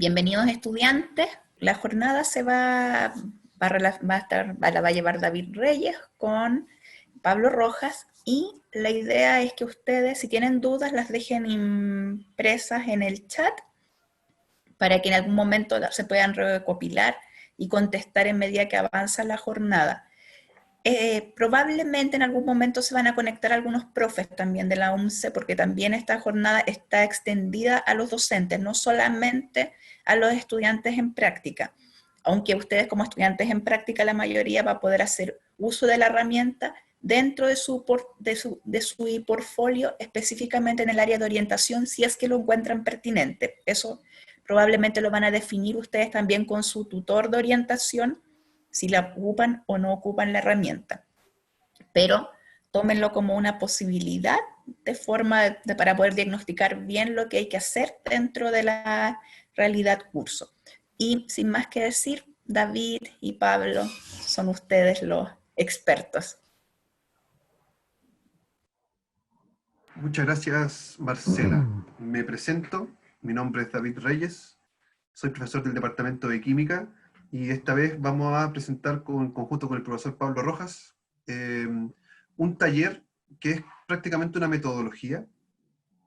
Bienvenidos estudiantes. La jornada la va a llevar David Reyes con Pablo Rojas y la idea es que ustedes, si tienen dudas, las dejen impresas en el chat para que en algún momento se puedan recopilar y contestar en medida que avanza la jornada. Probablemente en algún momento se van a conectar algunos profes también de la UMCE, porque también esta jornada está extendida a los docentes, no solamente a los estudiantes en práctica. Aunque ustedes como estudiantes en práctica, la mayoría va a poder hacer uso de la herramienta dentro de su portfolio, específicamente en el área de orientación, si es que lo encuentran pertinente. Eso probablemente lo van a definir ustedes también con su tutor de orientación, si la ocupan o no ocupan la herramienta. Pero tómenlo como una posibilidad para poder diagnosticar bien lo que hay que hacer dentro de la realidad curso. Y sin más que decir, David y Pablo son ustedes los expertos. Muchas gracias, Marcela. Me presento, mi nombre es David Reyes, soy profesor del Departamento de Química y esta vez vamos a presentar conjunto con el profesor Pablo Rojas un taller que es prácticamente una metodología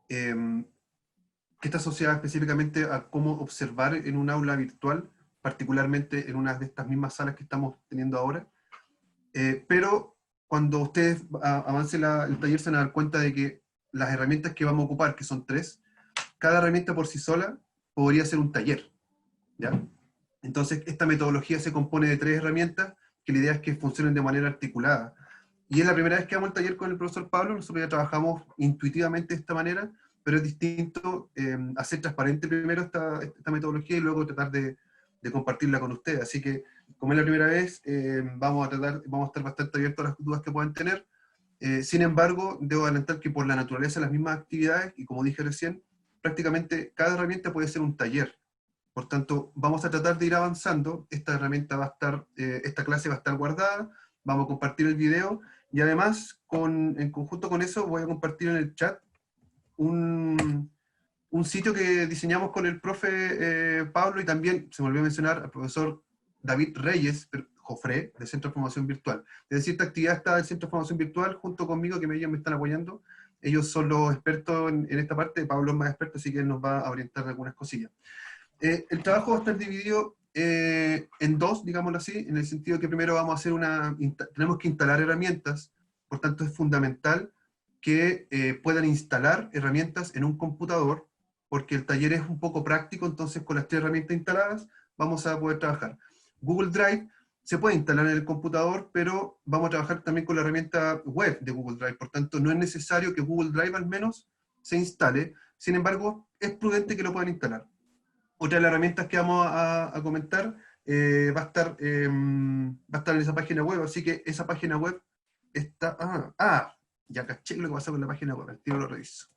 que está asociada específicamente a cómo observar en un aula virtual, particularmente en una de estas mismas salas que estamos teniendo ahora, pero cuando ustedes avancen el taller se van a dar cuenta de que las herramientas que vamos a ocupar, que son 3, cada herramienta por sí sola podría ser un taller, ¿ya? Entonces, esta metodología se compone de 3 herramientas, que la idea es que funcionen de manera articulada. Y es la primera vez que hago el taller con el profesor Pablo, nosotros ya trabajamos intuitivamente de esta manera, pero es distinto hacer transparente primero esta metodología y luego tratar de compartirla con ustedes. Así que, como es la primera vez, vamos a estar bastante abiertos a las dudas que puedan tener. Sin embargo, debo adelantar que por la naturaleza de las mismas actividades, y como dije recién, prácticamente cada herramienta puede ser un taller. Por tanto, vamos a tratar de ir avanzando. Esta herramienta va a estar, esta clase va a estar guardada, vamos a compartir el video, y además, en conjunto con eso, voy a compartir en el chat un sitio que diseñamos con el profe Pablo, y también se me olvidó mencionar al profesor David Reyes, Jofré, del Centro de Formación Virtual. Es decir, esta actividad está del Centro de Formación Virtual junto conmigo, que ellos me están apoyando. Ellos son los expertos en esta parte, Pablo es más experto, así que él nos va a orientar de algunas cosillas. El trabajo va a estar dividido en 2, digámoslo así, en el sentido que primero vamos a hacer tenemos que instalar herramientas, por tanto es fundamental que puedan instalar herramientas en un computador, porque el taller es un poco práctico, entonces con las 3 herramientas instaladas vamos a poder trabajar. Google Drive se puede instalar en el computador, pero vamos a trabajar también con la herramienta web de Google Drive, por tanto no es necesario que Google Drive al menos se instale, sin embargo es prudente que lo puedan instalar. Otra de las herramientas que vamos a comentar va a estar en esa página web, así que esa página web está... ya caché lo que pasa con la página web, el tiro lo reviso.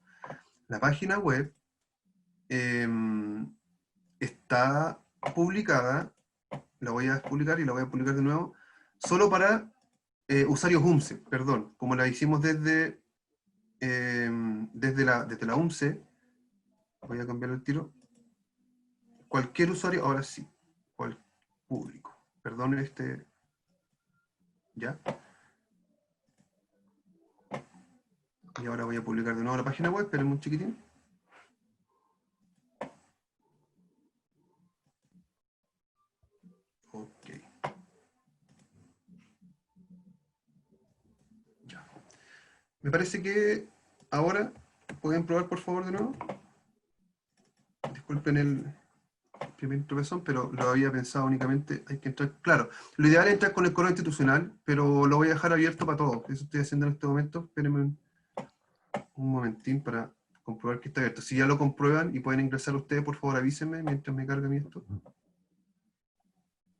La página web está publicada, la voy a publicar y la voy a publicar de nuevo, solo para usuarios UMCE, perdón, como la hicimos desde la UMCE, voy a cambiar el tiro. Cualquier usuario, ahora sí, público, perdón, ya. Y ahora voy a publicar de nuevo la página web, espérenme un chiquitín. Ok. Ya. Me parece que ahora, ¿pueden probar por favor de nuevo? Disculpen el primer tropezón, pero lo había pensado únicamente, hay que entrar, claro, lo ideal es entrar con el correo institucional, pero lo voy a dejar abierto para todos, eso estoy haciendo en este momento, espérenme un momentín para comprobar que está abierto. Si ya lo comprueban y pueden ingresar ustedes, por favor avísenme mientras me carga a mí esto.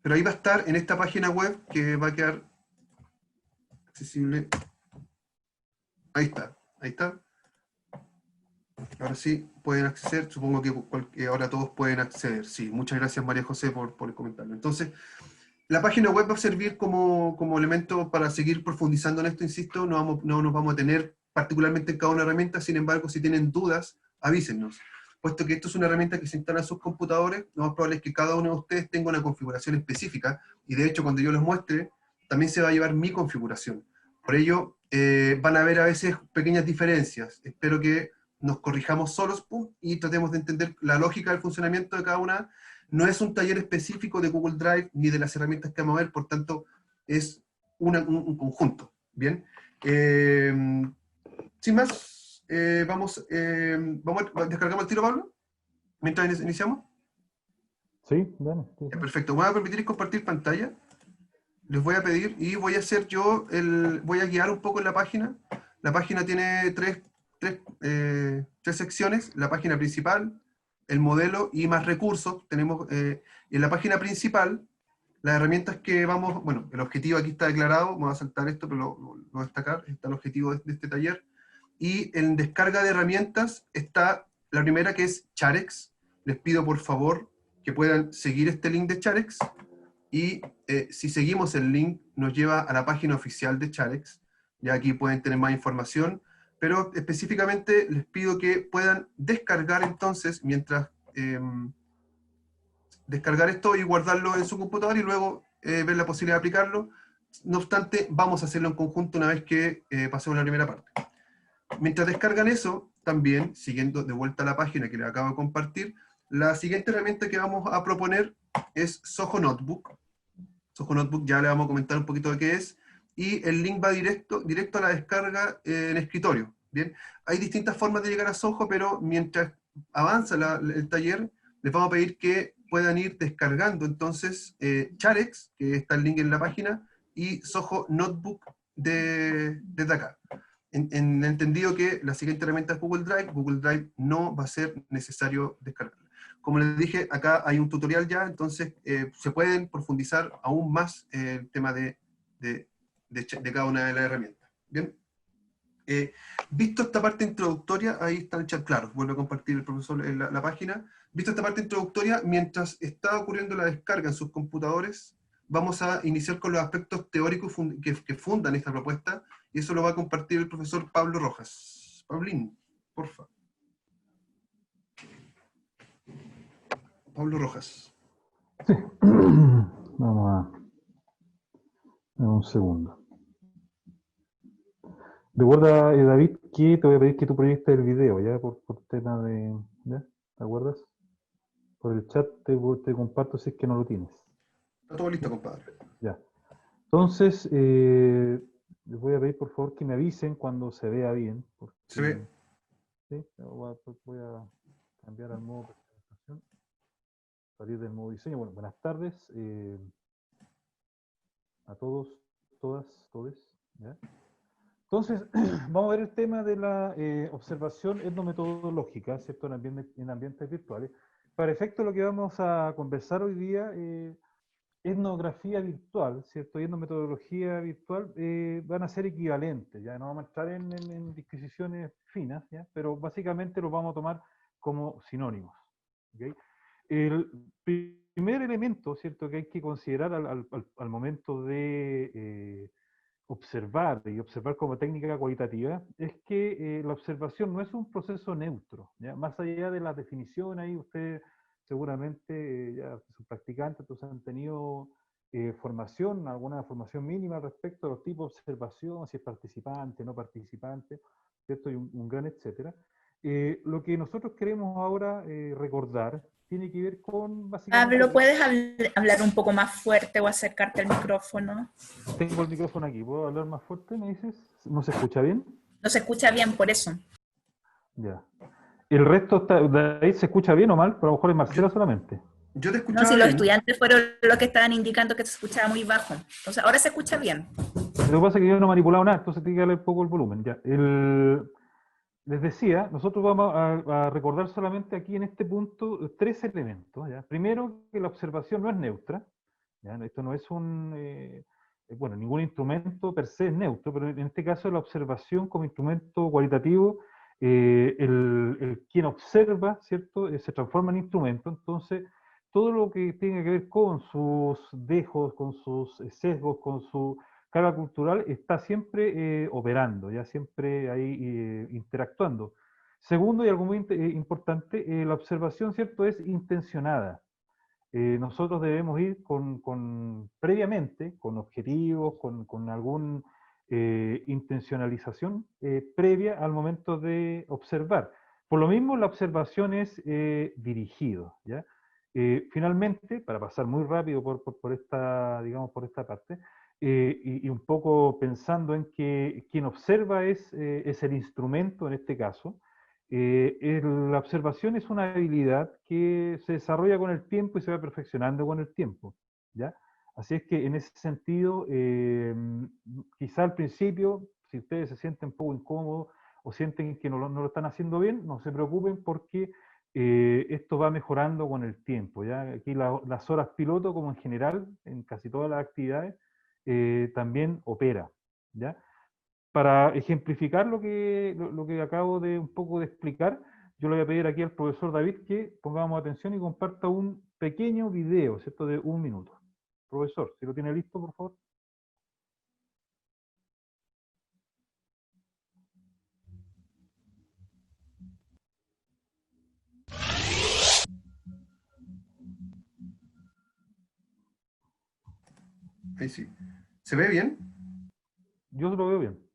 Pero ahí va a estar en esta página web que va a quedar accesible. Ahí está, ahí está. Ahora sí pueden acceder, supongo que ahora todos pueden acceder. Sí, muchas gracias María José por el comentario. Entonces, la página web va a servir como elemento para seguir profundizando en esto, insisto, no nos vamos a tener particularmente en cada una herramienta, sin embargo, si tienen dudas, avísennos. puesto que esto es una herramienta que se instala en sus computadores, lo más probable es que cada uno de ustedes tenga una configuración específica, y de hecho cuando yo les muestre, también se va a llevar mi configuración. Por ello, van a haber a veces pequeñas diferencias. Espero que nos corrijamos solos y tratemos de entender la lógica del funcionamiento de cada una. No es un taller específico de Google Drive ni de las herramientas que vamos a ver, por tanto, es un conjunto. Bien. Sin más, ¿descargamos el tiro, Pablo? Mientras iniciamos. Sí, bueno. Sí, Ya, sí. perfecto. Voy a permitir compartir pantalla. Les voy a pedir, y voy a hacer yo, voy a guiar un poco en la página. La página tiene tres secciones: la página principal, el modelo y más recursos. Tenemos en la página principal las herramientas que vamos, bueno, el objetivo aquí está declarado, vamos a saltar esto, pero lo voy a destacar, está el objetivo de este taller. Y en descarga de herramientas está la primera, que es Charex. Les pido por favor que puedan seguir este link de Charex, y si seguimos el link nos lleva a la página oficial de Charex. Ya aquí pueden tener más información, pero específicamente les pido que puedan descargar entonces, mientras descargar esto y guardarlo en su computador y luego ver la posibilidad de aplicarlo. No obstante, vamos a hacerlo en conjunto una vez que pasemos la primera parte. Mientras descargan eso, también, siguiendo de vuelta a la página que les acabo de compartir, la siguiente herramienta que vamos a proponer es Zoho Notebook. Zoho Notebook ya le vamos a comentar un poquito de qué es, y el link va directo a la descarga en escritorio. Bien, hay distintas formas de llegar a Zoho, pero mientras avanza el taller, les vamos a pedir que puedan ir descargando entonces Charex, que está el link en la página, y Zoho Notebook desde acá. En entendido que la siguiente herramienta es Google Drive no va a ser necesario descargar. Como les dije, acá hay un tutorial ya, entonces se pueden profundizar aún más el tema de cada una de las herramientas. Bien. Visto esta parte introductoria, ahí está el chat, claro, vuelve a compartir el profesor en la página. Visto esta parte introductoria, mientras está ocurriendo la descarga en sus computadores, vamos a iniciar con los aspectos teóricos que fundan esta propuesta, y eso lo va a compartir el profesor Pablo Rojas. Paulín, porfa. Pablo Rojas. Sí. Vamos a... un segundo. Recuerda, David, que te voy a pedir que tú proyectes el video, ¿ya? Por tema de... ¿ya? ¿Te acuerdas? Por el chat te comparto si es que no lo tienes. Está todo listo, compadre. Ya. Entonces, les voy a pedir por favor que me avisen cuando se vea bien. Porque, Se ve. ¿sí? Voy a cambiar al modo presentación. Salir del modo diseño. Bueno, buenas tardes a todos, todas, todes. ¿Ya? Entonces, vamos a ver el tema de la observación etnometodológica, ¿cierto? En ambientes virtuales. Para efecto, lo que vamos a conversar hoy día, etnografía virtual, ¿cierto? Y etnometodología virtual van a ser equivalentes, ya no vamos a entrar en disquisiciones finas, ¿ya? Pero básicamente los vamos a tomar como sinónimos. ¿Okay? El primer elemento, ¿cierto?, que hay que considerar al momento de observar y observar como técnica cualitativa es que la observación no es un proceso neutro, ¿ya? Más allá de la definición, ahí ustedes seguramente ya son practicantes, entonces han tenido formación, alguna formación mínima respecto a los tipos de observación, si es participante, no participante, ¿cierto? Y un gran etcétera. Lo que nosotros queremos ahora recordar tiene que ver con básicamente... Pablo, ¿puedes hablar un poco más fuerte o acercarte al micrófono? Tengo el micrófono aquí, ¿puedo hablar más fuerte, me dices? ¿No se escucha bien? No se escucha bien, por eso. Ya. ¿El resto de ahí se escucha bien o mal? Pero a lo mejor es Marcela solamente. Yo te No, escuchaba si los bien. estudiantes fueron los que estaban indicando que se escuchaba muy bajo. Entonces, ahora se escucha bien. Lo que pasa es que yo no he manipulado nada, entonces tiene que darle un poco el volumen. Ya. Les decía, nosotros vamos a recordar solamente aquí en este punto tres elementos. ¿Ya? Primero, que la observación no es neutra. ¿Ya? Esto no es bueno, ningún instrumento per se es neutro, pero en este caso la observación como instrumento cualitativo, quien observa, ¿cierto?, se transforma en instrumento. Entonces, todo lo que tenga que ver con sus dejos, con sus sesgos, con su carga cultural, está siempre operando, ya siempre ahí interactuando. Segundo, y algo muy importante, la observación, ¿cierto?, es intencionada. Nosotros debemos ir previamente, con objetivos, con alguna intencionalización previa al momento de observar. Por lo mismo, la observación es dirigido, ¿ya? Finalmente, para pasar muy rápido por esta, digamos, por esta parte, y un poco pensando en que quien observa es el instrumento en este caso. La observación es una habilidad que se desarrolla con el tiempo y se va perfeccionando con el tiempo, ¿ya? Así es que en ese sentido, quizá al principio, si ustedes se sienten un poco incómodos o sienten que no lo están haciendo bien, no se preocupen porque esto va mejorando con el tiempo, ¿ya? Aquí las horas piloto, como en general, en casi todas las actividades, también opera, ¿ya? Para ejemplificar lo que acabo de un poco de explicar, yo le voy a pedir aquí al profesor David que pongamos atención y comparta un pequeño video, ¿cierto?, de 1 minuto. Profesor, si lo tiene listo, por favor. Ahí sí. ¿Se ve bien? Yo lo veo bien.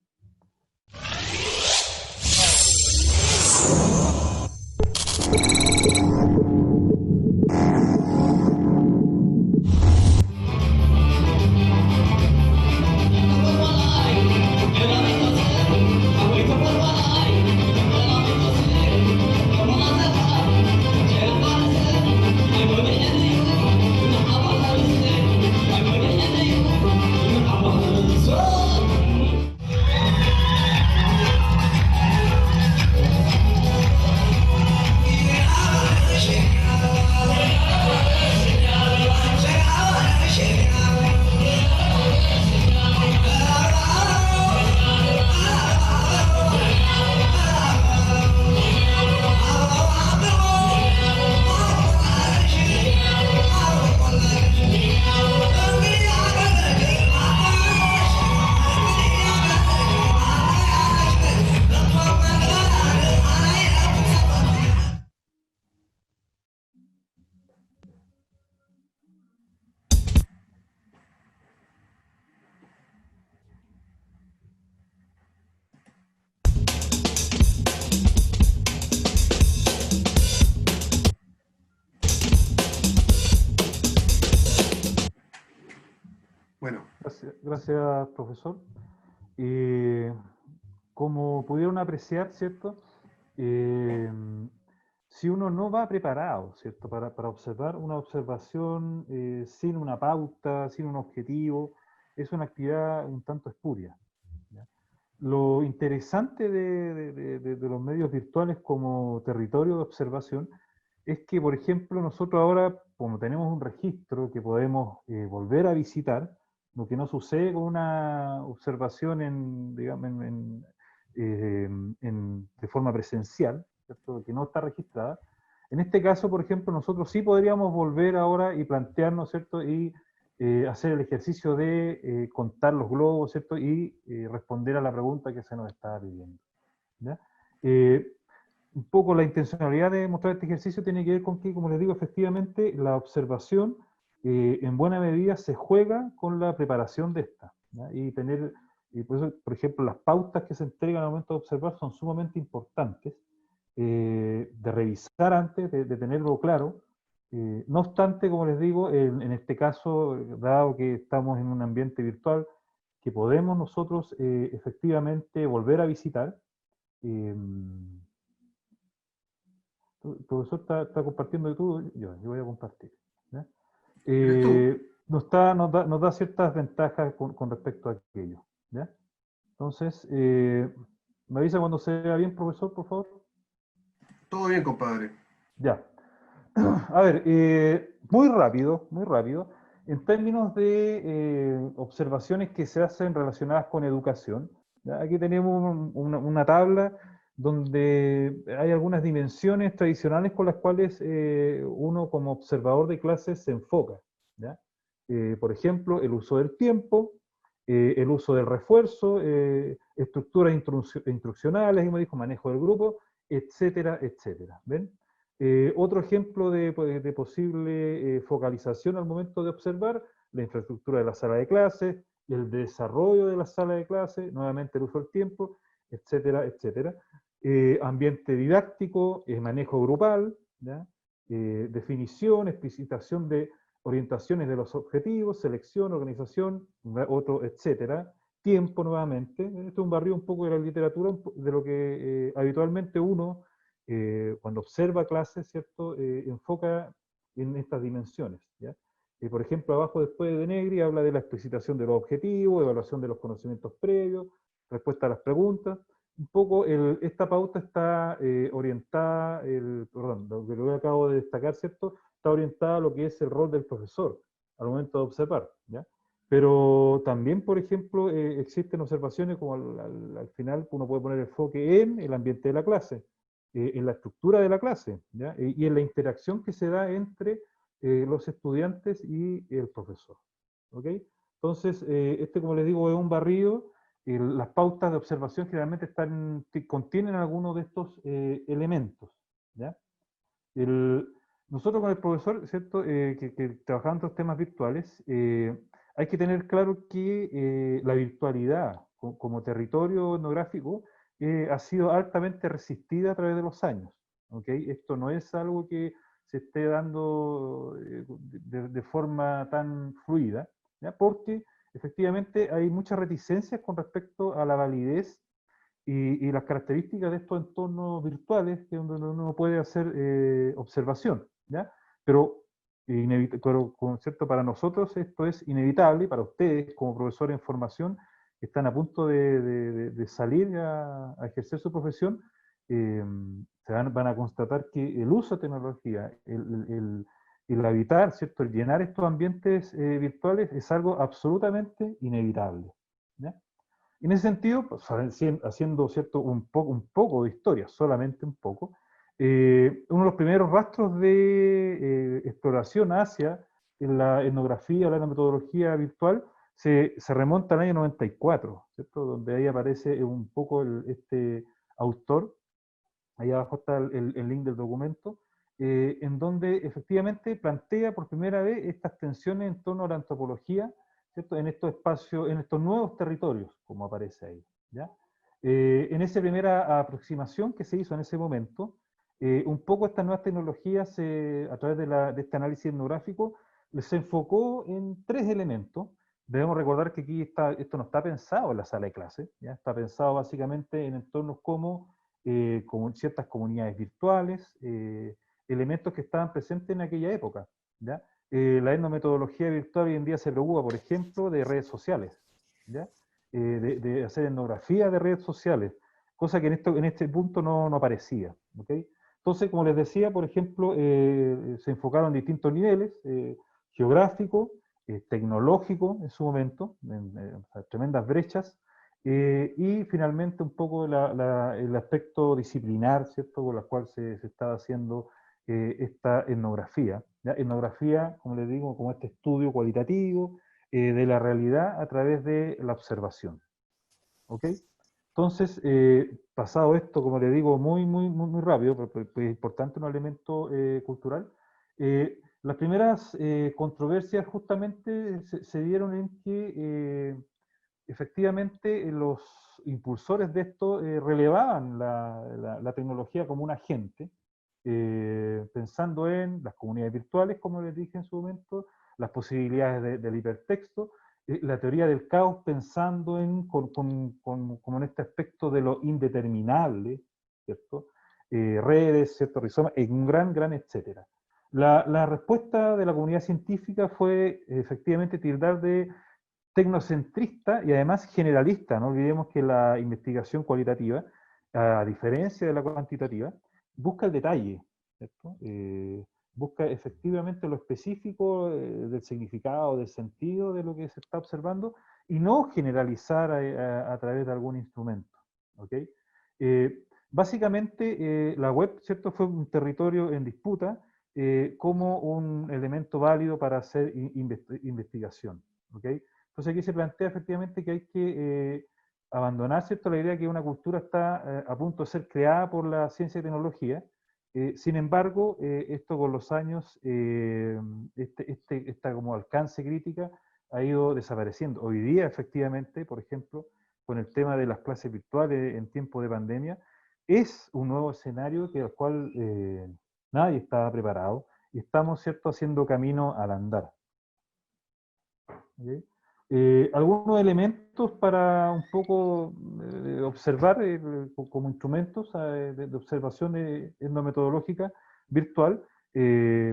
Bueno, Gracias, profesor. Como pudieron apreciar, ¿cierto? Si uno no va preparado, ¿cierto?, para observar una observación sin una pauta, sin un objetivo, es una actividad un tanto espuria, ¿ya? Lo interesante de los medios virtuales como territorio de observación es que, por ejemplo, nosotros ahora, como tenemos un registro que podemos volver a visitar, lo que no sucede con una observación digamos, de forma presencial, ¿cierto?, que no está registrada. En este caso, por ejemplo, nosotros sí podríamos volver ahora y plantearnos, ¿cierto?, y hacer el ejercicio de contar los globos, ¿cierto?, y responder a la pregunta que se nos estaba pidiendo, ¿ya? Un poco la intencionalidad de mostrar este ejercicio tiene que ver con que, como les digo, efectivamente la observación en buena medida se juega con la preparación de esta, ¿ya? Y por eso, por ejemplo, las pautas que se entregan al momento de observar son sumamente importantes, de revisar antes, de tenerlo claro. No obstante, como les digo, en este caso, dado que estamos en un ambiente virtual, que podemos nosotros efectivamente volver a visitar. El profesor está compartiendo todo, yo voy a compartir, ¿ya? ¿eres tú? Nos da ciertas ventajas con respecto a aquello, ¿ya? Entonces, me avisa cuando se vea bien, profesor, por favor. Todo bien, compadre. Ya. A ver, muy rápido, muy rápido. En términos de observaciones que se hacen relacionadas con educación, ¿ya? Aquí tenemos una tabla donde hay algunas dimensiones tradicionales con las cuales uno como observador de clases se enfoca, ¿ya? Por ejemplo, el uso del tiempo, el uso del refuerzo, estructuras instruccionales, como dijo, manejo del grupo, etcétera, etcétera. ¿Ven? Otro ejemplo de posible focalización al momento de observar, la infraestructura de la sala de clases, el desarrollo de la sala de clases, nuevamente el uso del tiempo, etcétera, etcétera. Ambiente didáctico, manejo grupal, ¿ya? Definición, explicitación de orientaciones de los objetivos, selección, organización, otro, etcétera. Tiempo nuevamente. Esto es un barrio un poco de la literatura, de lo que habitualmente uno, cuando observa clases, ¿cierto? Enfoca en estas dimensiones, ¿ya? Por ejemplo, abajo después de Negri habla de la explicitación de los objetivos, evaluación de los conocimientos previos, respuesta a las preguntas. Un poco esta pauta está orientada, perdón, lo que yo acabo de destacar, ¿cierto? Está orientada a lo que es el rol del profesor al momento de observar, ¿ya? Pero también, por ejemplo, existen observaciones como al final uno puede poner enfoque en el ambiente de la clase, en la estructura de la clase, ¿ya? Y en la interacción que se da entre los estudiantes y el profesor. ¿Ok? Entonces, como les digo, es un barrido. Las pautas de observación generalmente contienen algunos de estos elementos. ¿Ya? Nosotros con el profesor, ¿cierto? Que trabajamos en los temas virtuales, hay que tener claro que la virtualidad como territorio etnográfico ha sido altamente resistida a través de los años. ¿Okay? Esto no es algo que se esté dando de forma tan fluida, ¿ya? Porque efectivamente hay muchas reticencias con respecto a la validez y las características de estos entornos virtuales, que donde uno puede hacer observación, ¿ya? Pero, ¿cierto? Para nosotros esto es inevitable, y para ustedes como profesores en formación, que están a punto de salir a ejercer su profesión, van a constatar que el uso de tecnología, el habitar, ¿cierto? El llenar estos ambientes virtuales es algo absolutamente inevitable, ¿ya? En ese sentido, pues, haciendo ¿cierto? un poco de historia, solamente un poco, uno de los primeros rastros de exploración hacia la etnografía, la metodología virtual, se remonta al año 94, ¿cierto? Donde ahí aparece un poco este autor, ahí abajo está el link del documento, en donde efectivamente plantea por primera vez estas tensiones en torno a la antropología, ¿cierto? En estos espacios, en estos nuevos territorios, como aparece ahí, ¿ya? En esa primera aproximación que se hizo en ese momento, un poco estas nuevas tecnologías, a través de este análisis etnográfico, se enfocó en tres elementos. Debemos recordar que aquí esto no está pensado en la sala de clase, ¿ya? Está pensado básicamente en entornos como ciertas comunidades virtuales, elementos que estaban presentes en aquella época, ¿ya? La etnometodología virtual hoy en día se preocupa, por ejemplo, de redes sociales, ¿ya? De hacer etnografía de redes sociales, cosa que en este punto no aparecía, ¿ok? Entonces, como les decía, por ejemplo, se enfocaron en distintos niveles, geográfico, tecnológico en su momento, o sea, tremendas brechas, y finalmente un poco el aspecto disciplinar, ¿cierto?, con la cual se estaba haciendo esta etnografía, ¿ya? Etnografía, como les digo, como este estudio cualitativo de la realidad a través de la observación. ¿Ok? Entonces, pasado esto, como les digo, muy rápido, pero es importante un elemento cultural, las primeras controversias justamente se dieron en que efectivamente los impulsores de esto relevaban la tecnología como un agente, pensando en las comunidades virtuales, como les dije en su momento, las posibilidades del hipertexto, la teoría del caos pensando como en este aspecto de lo indeterminable, ¿cierto? Redes, ¿cierto? Rizomas, en un gran etcétera. La respuesta de la comunidad científica fue efectivamente tildar de tecnocentrista y además generalista. No olvidemos que la investigación cualitativa, a diferencia de la cuantitativa, busca el detalle, ¿cierto? Busca efectivamente lo específico del significado, del sentido de lo que se está observando y no generalizar a través de algún instrumento. ¿Okay? Básicamente, la web, ¿cierto?, fue un territorio en disputa como un elemento válido para hacer investigación. ¿Okay? Entonces aquí se plantea efectivamente que hay que abandonar, ¿cierto?, la idea que una cultura está a punto de ser creada por la ciencia y tecnología. Sin embargo, esto con los años, esta como alcance crítica ha ido desapareciendo. Hoy día, efectivamente, por ejemplo, con el tema de las clases virtuales en tiempo de pandemia, es un nuevo escenario al cual nadie estaba preparado y estamos, ¿cierto?, haciendo camino al andar. ¿Okay? Algunos elementos para un poco observar como instrumentos de observación etnometodológica virtual,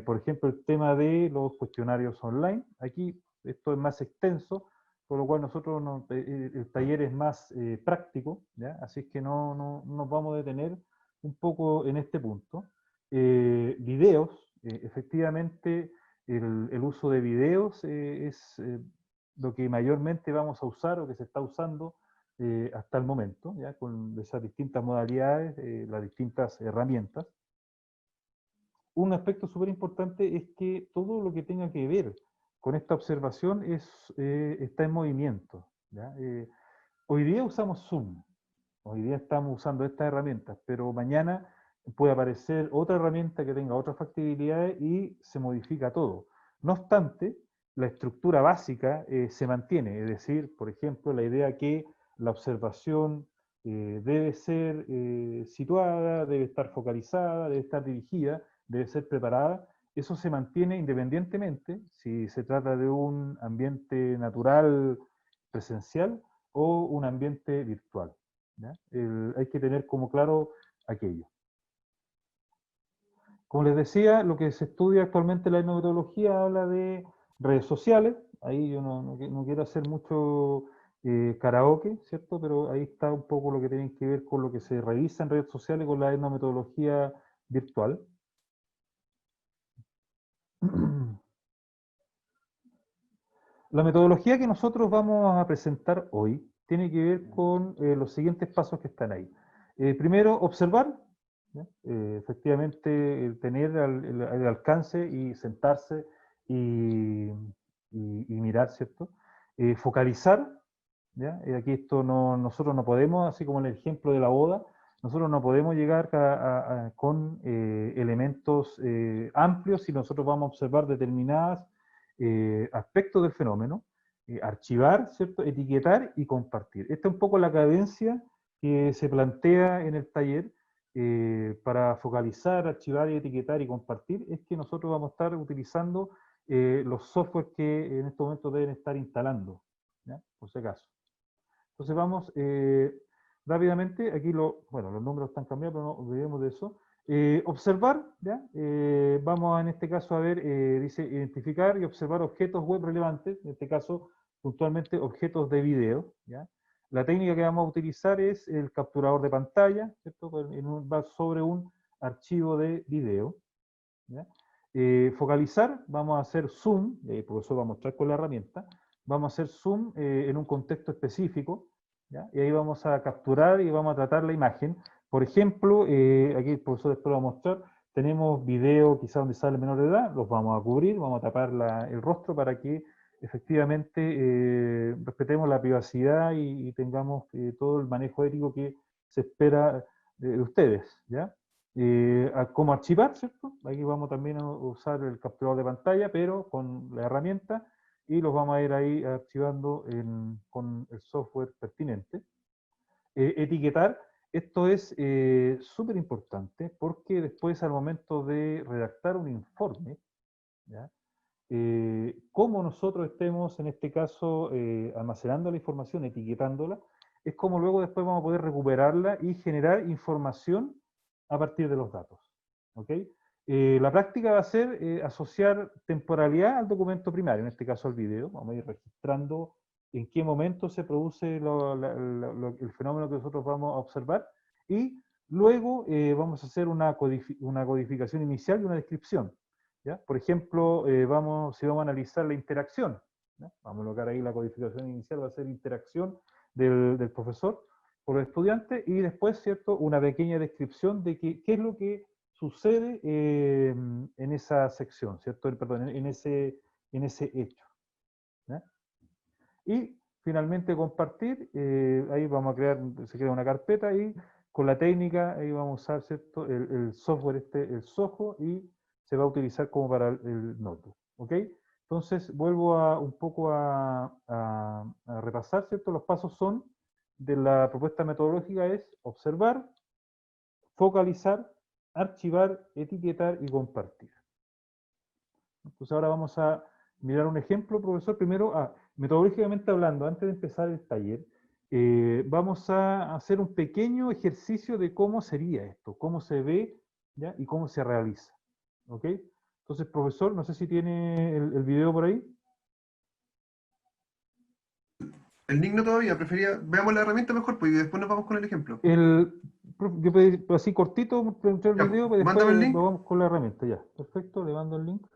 por ejemplo, el tema de los cuestionarios online. Aquí esto es más extenso, por lo cual nosotros el taller es más práctico, ¿ya? Así es que no nos vamos a detener un poco en este punto. Videos, efectivamente, el uso de videos es lo que mayormente vamos a usar o que se está usando hasta el momento, ¿ya? Con esas distintas modalidades, las distintas herramientas. Un aspecto súper importante es que todo lo que tenga que ver con esta observación está en movimiento, ¿ya? Hoy día usamos Zoom, hoy día estamos usando estas herramientas, pero mañana puede aparecer otra herramienta que tenga otras factibilidades y se modifica todo. No obstante, la estructura básica se mantiene, es decir, por ejemplo, la idea que la observación debe ser situada, debe estar focalizada, debe estar dirigida, debe ser preparada. Eso se mantiene independientemente si se trata de un ambiente natural presencial o un ambiente virtual. Hay que tener como claro aquello. Como les decía, lo que se estudia actualmente en la etnometodología habla de redes sociales. Ahí yo no quiero hacer mucho karaoke, ¿cierto? Pero ahí está un poco lo que tiene que ver con lo que se revisa en redes sociales con la etnometodología virtual. La metodología que nosotros vamos a presentar hoy tiene que ver con los siguientes pasos que están ahí. Primero, observar, efectivamente, tener el alcance y sentarse y mirar, ¿cierto? Focalizar, ¿ya? Aquí nosotros no podemos, así como en el ejemplo de la boda, nosotros no podemos llegar con elementos amplios si nosotros vamos a observar determinadas aspectos del fenómeno, archivar, ¿cierto?, etiquetar y compartir. Esta es un poco la cadencia que se plantea en el taller para focalizar, archivar, etiquetar y compartir, es que nosotros vamos a estar utilizando los softwares que en estos momentos deben estar instalando, ¿ya? Por si acaso. Entonces vamos rápidamente, aquí los números están cambiados, pero no olvidemos de eso. Observar, ¿ya? Vamos en este caso a ver, dice identificar y observar objetos web relevantes, en este caso puntualmente objetos de video, ¿ya? La técnica que vamos a utilizar es el capturador de pantalla, ¿cierto? Va sobre un archivo de video, ¿ya? Focalizar, vamos a hacer zoom, por eso vamos a mostrar con la herramienta, vamos a hacer zoom en un contexto específico, ¿ya? Y ahí vamos a capturar y vamos a tratar la imagen. Por ejemplo, aquí el profesor después lo va a mostrar, tenemos video quizás donde sale menor de edad, los vamos a cubrir, vamos a tapar el rostro para que efectivamente respetemos la privacidad y tengamos todo el manejo ético que se espera de ustedes, ¿ya? Como archivar, ¿cierto? Aquí vamos también a usar el capturador de pantalla, pero con la herramienta, y los vamos a ir ahí archivando con el software pertinente. Etiquetar, esto es súper importante porque después al momento de redactar un informe, ¿ya? Como nosotros estemos en este caso almacenando la información, etiquetándola, es como luego después vamos a poder recuperarla y generar información a partir de los datos. ¿Ok? La práctica va a ser asociar temporalidad al documento primario, en este caso al video. Vamos a ir registrando en qué momento se produce el fenómeno que nosotros vamos a observar y luego vamos a hacer una codificación inicial y una descripción. ¿Ya? Por ejemplo, si vamos a analizar la interacción, ¿ya? Vamos a colocar ahí la codificación inicial, va a ser interacción del profesor por los estudiantes y después, ¿cierto?, una pequeña descripción de qué es lo que sucede en esa sección, ¿cierto? Perdón, en ese hecho, ¿ya? Y finalmente compartir, ahí vamos a crear, se crea una carpeta y con la técnica ahí vamos a usar, ¿cierto? El software el Soho, y se va a utilizar como para el notebook, ¿ok? Entonces vuelvo un poco a repasar, ¿cierto? Los pasos son, de la propuesta metodológica es observar, focalizar, archivar, etiquetar y compartir. Entonces ahora vamos a mirar un ejemplo, profesor. Primero, metodológicamente hablando, antes de empezar el taller, vamos a hacer un pequeño ejercicio de cómo sería esto, cómo se ve, ¿ya? Y cómo se realiza. ¿Ok? Entonces, profesor, no sé si tiene el video por ahí. El link no todavía, prefería, veamos la herramienta mejor, pues y después nos vamos con el ejemplo. Yo pedí así cortito, mostrar el Ya, video, pues, pero mándame el después link. vamos con la herramienta. Ya, perfecto, le mando el link.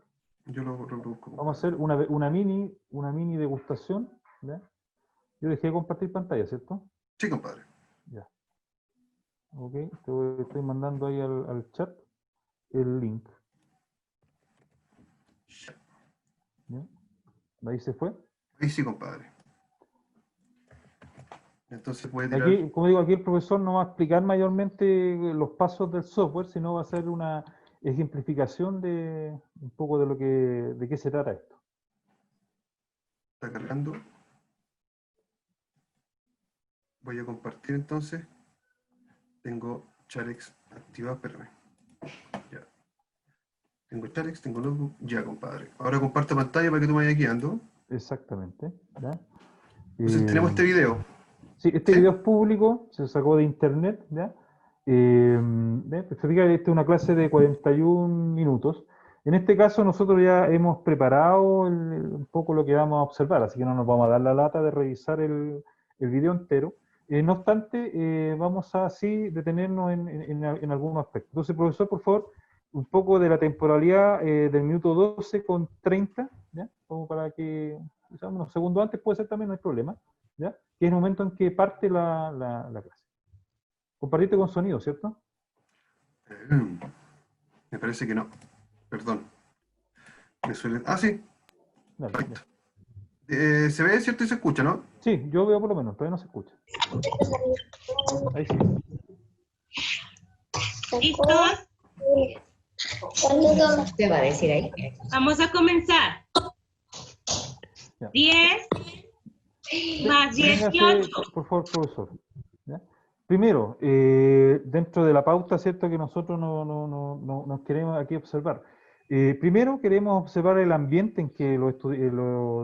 Yo lo reproduzco. Vamos a hacer una mini degustación. ¿Ya? Yo dejé de compartir pantalla, ¿cierto? Sí, compadre. Ya. Ok, estoy mandando ahí al chat el link. ¿Ya? Ahí se fue. Ahí sí, compadre. Entonces voy a tirar. Aquí, como digo, aquí el profesor no va a explicar mayormente los pasos del software, sino va a hacer una ejemplificación de un poco de qué se trata esto. Está cargando. Voy a compartir entonces. Tengo Charex activado, espérame. Ya. Tengo Charex, tengo notebook. Ya, compadre. Ahora comparto pantalla para que tú me vayas guiando. Exactamente. ¿Ya? Entonces tenemos este video. Sí, este ¿Sí? video es público, se sacó de internet, ¿ya? Pues, fíjate, esta es una clase de 41 minutos. En este caso nosotros ya hemos preparado un poco lo que vamos a observar, así que no nos vamos a dar la lata de revisar el video entero. No obstante, vamos a sí detenernos en algunos aspectos. Entonces, profesor, por favor, un poco de la temporalidad del minuto 12 con 30, ¿ya? Como para que, quizás unos segundos antes puede ser también, no hay problema, ¿ya? Que es el momento en que parte la clase. Compartirte con sonido, ¿cierto? Me parece que no. Perdón. Me suele. Ah, sí. Dale, Perfecto. ya. Se ve, ¿cierto? Y se escucha, ¿no? Sí, yo veo por lo menos, todavía no se escucha. Ahí sí. ¿Listos? Te va a decir ahí. Vamos a comenzar. Ya. 10 más Véngase, 18. por favor, profesor. ¿Ya? Primero, dentro de la pauta, ¿cierto? Que nosotros nos queremos aquí observar. Primero queremos observar el ambiente en que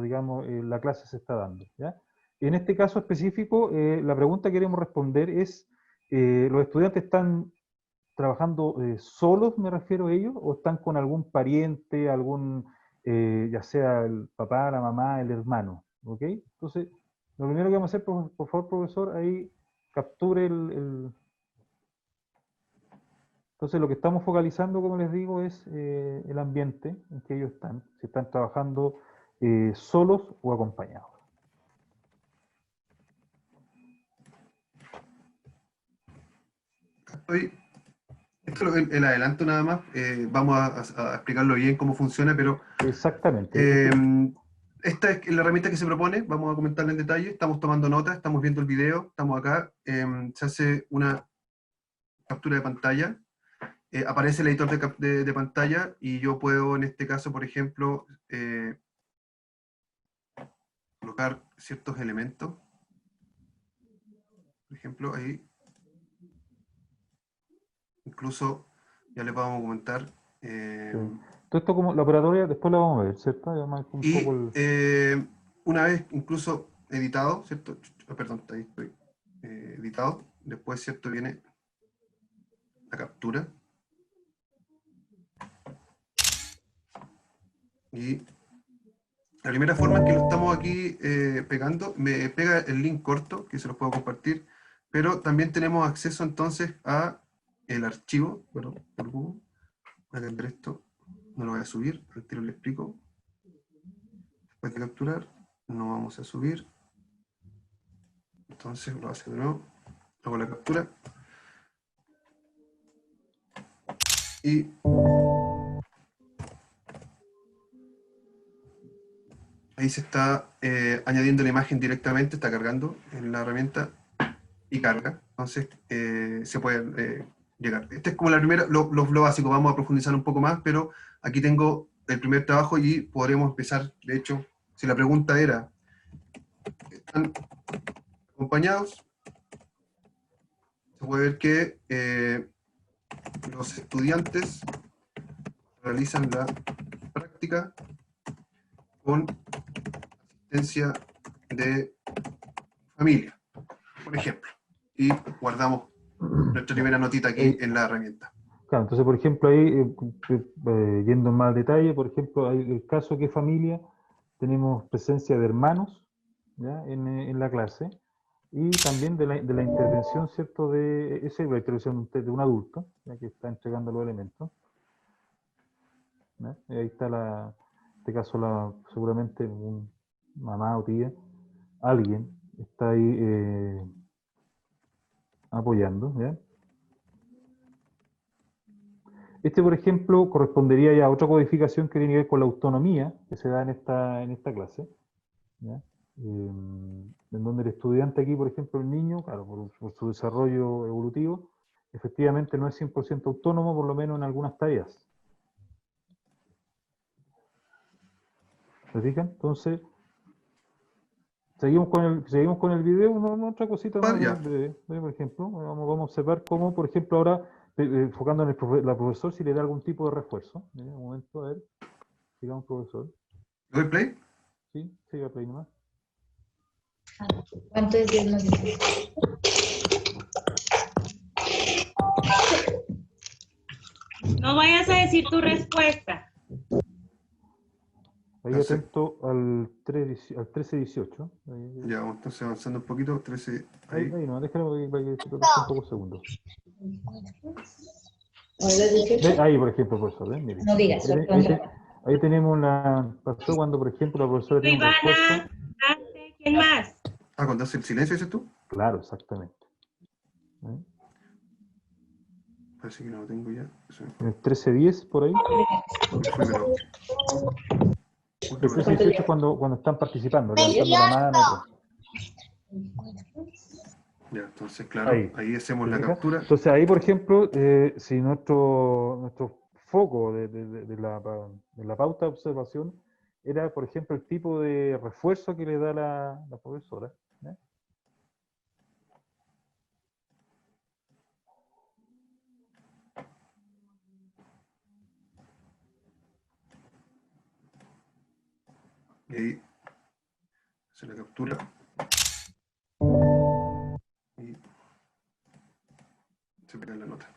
digamos, la clase se está dando, ¿ya? En este caso específico, la pregunta que queremos responder es, ¿los estudiantes están trabajando solos, me refiero a ellos, o están con algún pariente, ya sea el papá, la mamá, el hermano? ¿Ok? Entonces, lo primero que vamos a hacer, por favor, profesor, ahí capture Entonces, lo que estamos focalizando, como les digo, es el ambiente en que ellos están, si están trabajando solos o acompañados. Esto es el adelanto nada más. Vamos a explicarlo bien cómo funciona, pero Exactamente. esta es la herramienta que se propone. Vamos a comentarla en detalle. Estamos tomando notas, estamos viendo el video, estamos acá. Se hace una captura de pantalla. Aparece el editor de pantalla y yo puedo, en este caso, por ejemplo, colocar ciertos elementos. Por ejemplo, ahí. Incluso, ya les vamos a comentar. Todo esto como la operatoria, después la vamos a ver, ¿cierto? Además, un Y poco una vez incluso editado, ¿cierto? Perdón, ahí estoy. Editado. Después, ¿cierto? Viene la captura. Y la primera forma en que lo estamos aquí pegando, me pega el link corto, que se los puedo compartir, pero también tenemos acceso entonces a el archivo, bueno, por Google. Voy a cambiar esto, no lo voy a subir, al tiro le explico. Después de capturar, no vamos a subir. Entonces lo hace de nuevo, hago la captura. Y ahí ahí se está añadiendo la imagen directamente, está cargando en la herramienta y carga. Entonces se puede llegar. Este es como la primera, lo básico, vamos a profundizar un poco más, pero aquí tengo el primer trabajo y podremos empezar. De hecho, si la pregunta era, ¿están acompañados? Se puede ver que los estudiantes realizan la práctica con asistencia de familia, por ejemplo, y guardamos nuestra primera notita aquí en la herramienta. Claro, entonces, por ejemplo, ahí, yendo en más detalle, por ejemplo, hay el caso que familia, tenemos presencia de hermanos, ¿ya? En la clase, y también de la intervención, ¿cierto? Esa es la intervención de un adulto, ya que está entregando los elementos. ¿Ya? Y ahí está, en este caso, seguramente un mamá o tía, alguien está ahí apoyando, ¿ya? Este, por ejemplo, correspondería ya a otra codificación que tiene que ver con la autonomía que se da en esta clase, ¿ya? En donde el estudiante aquí, por ejemplo, el niño, claro, por su desarrollo evolutivo, efectivamente no es 100% autónomo, por lo menos en algunas tareas. ¿Se fijan? Entonces, seguimos con el video, otra cosita más, Ya. por ejemplo, vamos a observar cómo, por ejemplo, ahora, enfocando en la profesor, si le da algún tipo de refuerzo. Un momento, a ver, sigamos, profesor. ¿Doy play? Sí, siga play nomás. ¿Cuánto es 10 más 10? No vayas a decir tu respuesta. Ahí atento al 13-18. Ya, vamos entonces avanzando un poquito. 13, ahí no, déjalo para que se un poco segundos. Ahí, por ejemplo, profesor, mire. No digas, ahí tenemos pasó cuando, por ejemplo, la profesora tiene un refuerzo. Ivana, Dante, ¿quién más? Ah, cuando hace el silencio, ¿dices tú? Claro, exactamente. Parece que no lo tengo ya. En el 13-10, por ahí. El 13-18 es cuando están participando, levantando la mano. Ya, entonces, claro, ahí hacemos la captura. Entonces, ahí, por ejemplo, si nuestro foco de la pauta de observación era, por ejemplo, el tipo de refuerzo que le da la profesora. ¿Eh? Y ahí se la captura. Y se pega la nota.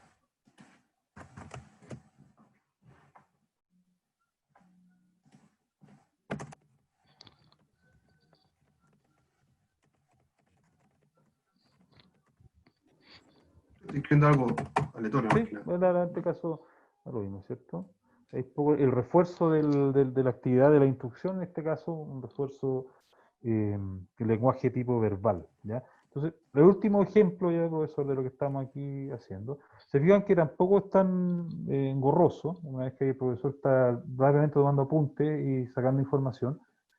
Estoy escribiendo algo aleatorio. Sí, en este caso, lo mismo, ¿cierto? Es poco el refuerzo de la actividad de la instrucción, en este caso, un refuerzo el lenguaje tipo verbal, ¿ya? Entonces, el último ejemplo, ya, profesor, de lo que estamos aquí haciendo, se fijan que tampoco es tan engorroso, una vez que el profesor está rápidamente tomando apuntes y sacando información.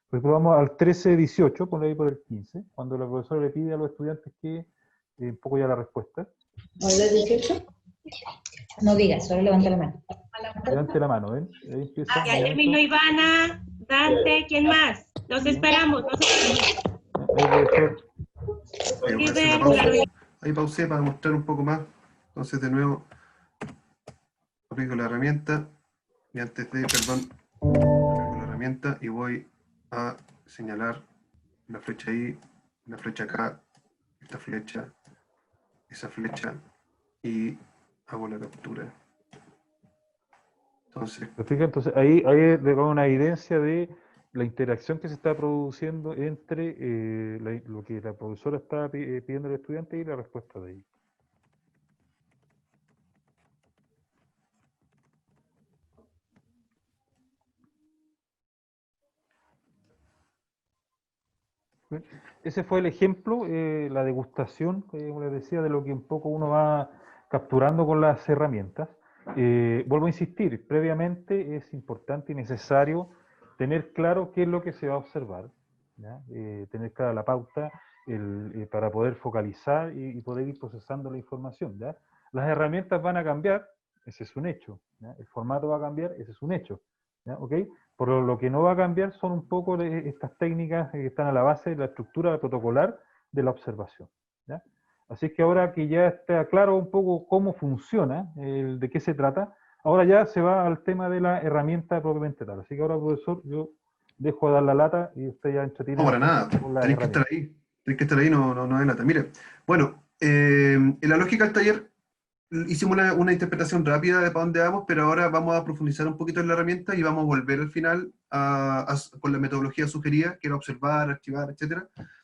Por ejemplo, vamos al 13-18, ponle ahí por el 15, cuando la profesora le pide a los estudiantes que un poco ya la respuesta. ¿Hola 18? No digas, solo levanta la mano. Levante la mano, ¿ven? Ahí empieza. Ya terminó Ivana, Dante, ¿quién más? Los esperamos. Ahí pausé para mostrar un poco más. Entonces, de nuevo, aplico la herramienta. Y antes de, aplico la herramienta y voy a señalar la flecha ahí, la flecha acá, esta flecha, esa flecha, y hago la captura. Entonces ahí le da una evidencia de la interacción que se está produciendo entre lo que la profesora está pidiendo al estudiante y la respuesta de ellos. Ese fue el ejemplo, la degustación, como les decía, de lo que un poco uno va capturando con las herramientas. Vuelvo a insistir, previamente es importante y necesario tener claro qué es lo que se va a observar, ¿ya? Tener clara la pauta para poder focalizar y poder ir procesando la información, ¿ya? Las herramientas van a cambiar, ese es un hecho, ¿ya? El formato va a cambiar, ese es un hecho, ¿ya? ¿Ok? Por lo que no va a cambiar son un poco estas técnicas que están a la base de la estructura protocolar de la observación, ¿ya? Así que ahora que ya está claro un poco cómo funciona, de qué se trata, ahora ya se va al tema de la herramienta propiamente tal. Así que ahora, profesor, yo dejo de dar la lata y usted ya entretiene No, para nada. con las Tenéis que estar herramientas. ahí. Tenéis que estar ahí, no de lata. Mire, bueno, en la lógica del taller hicimos una interpretación rápida de para dónde vamos, pero ahora vamos a profundizar un poquito en la herramienta y vamos a volver al final con la metodología sugerida, que era observar, archivar, etc.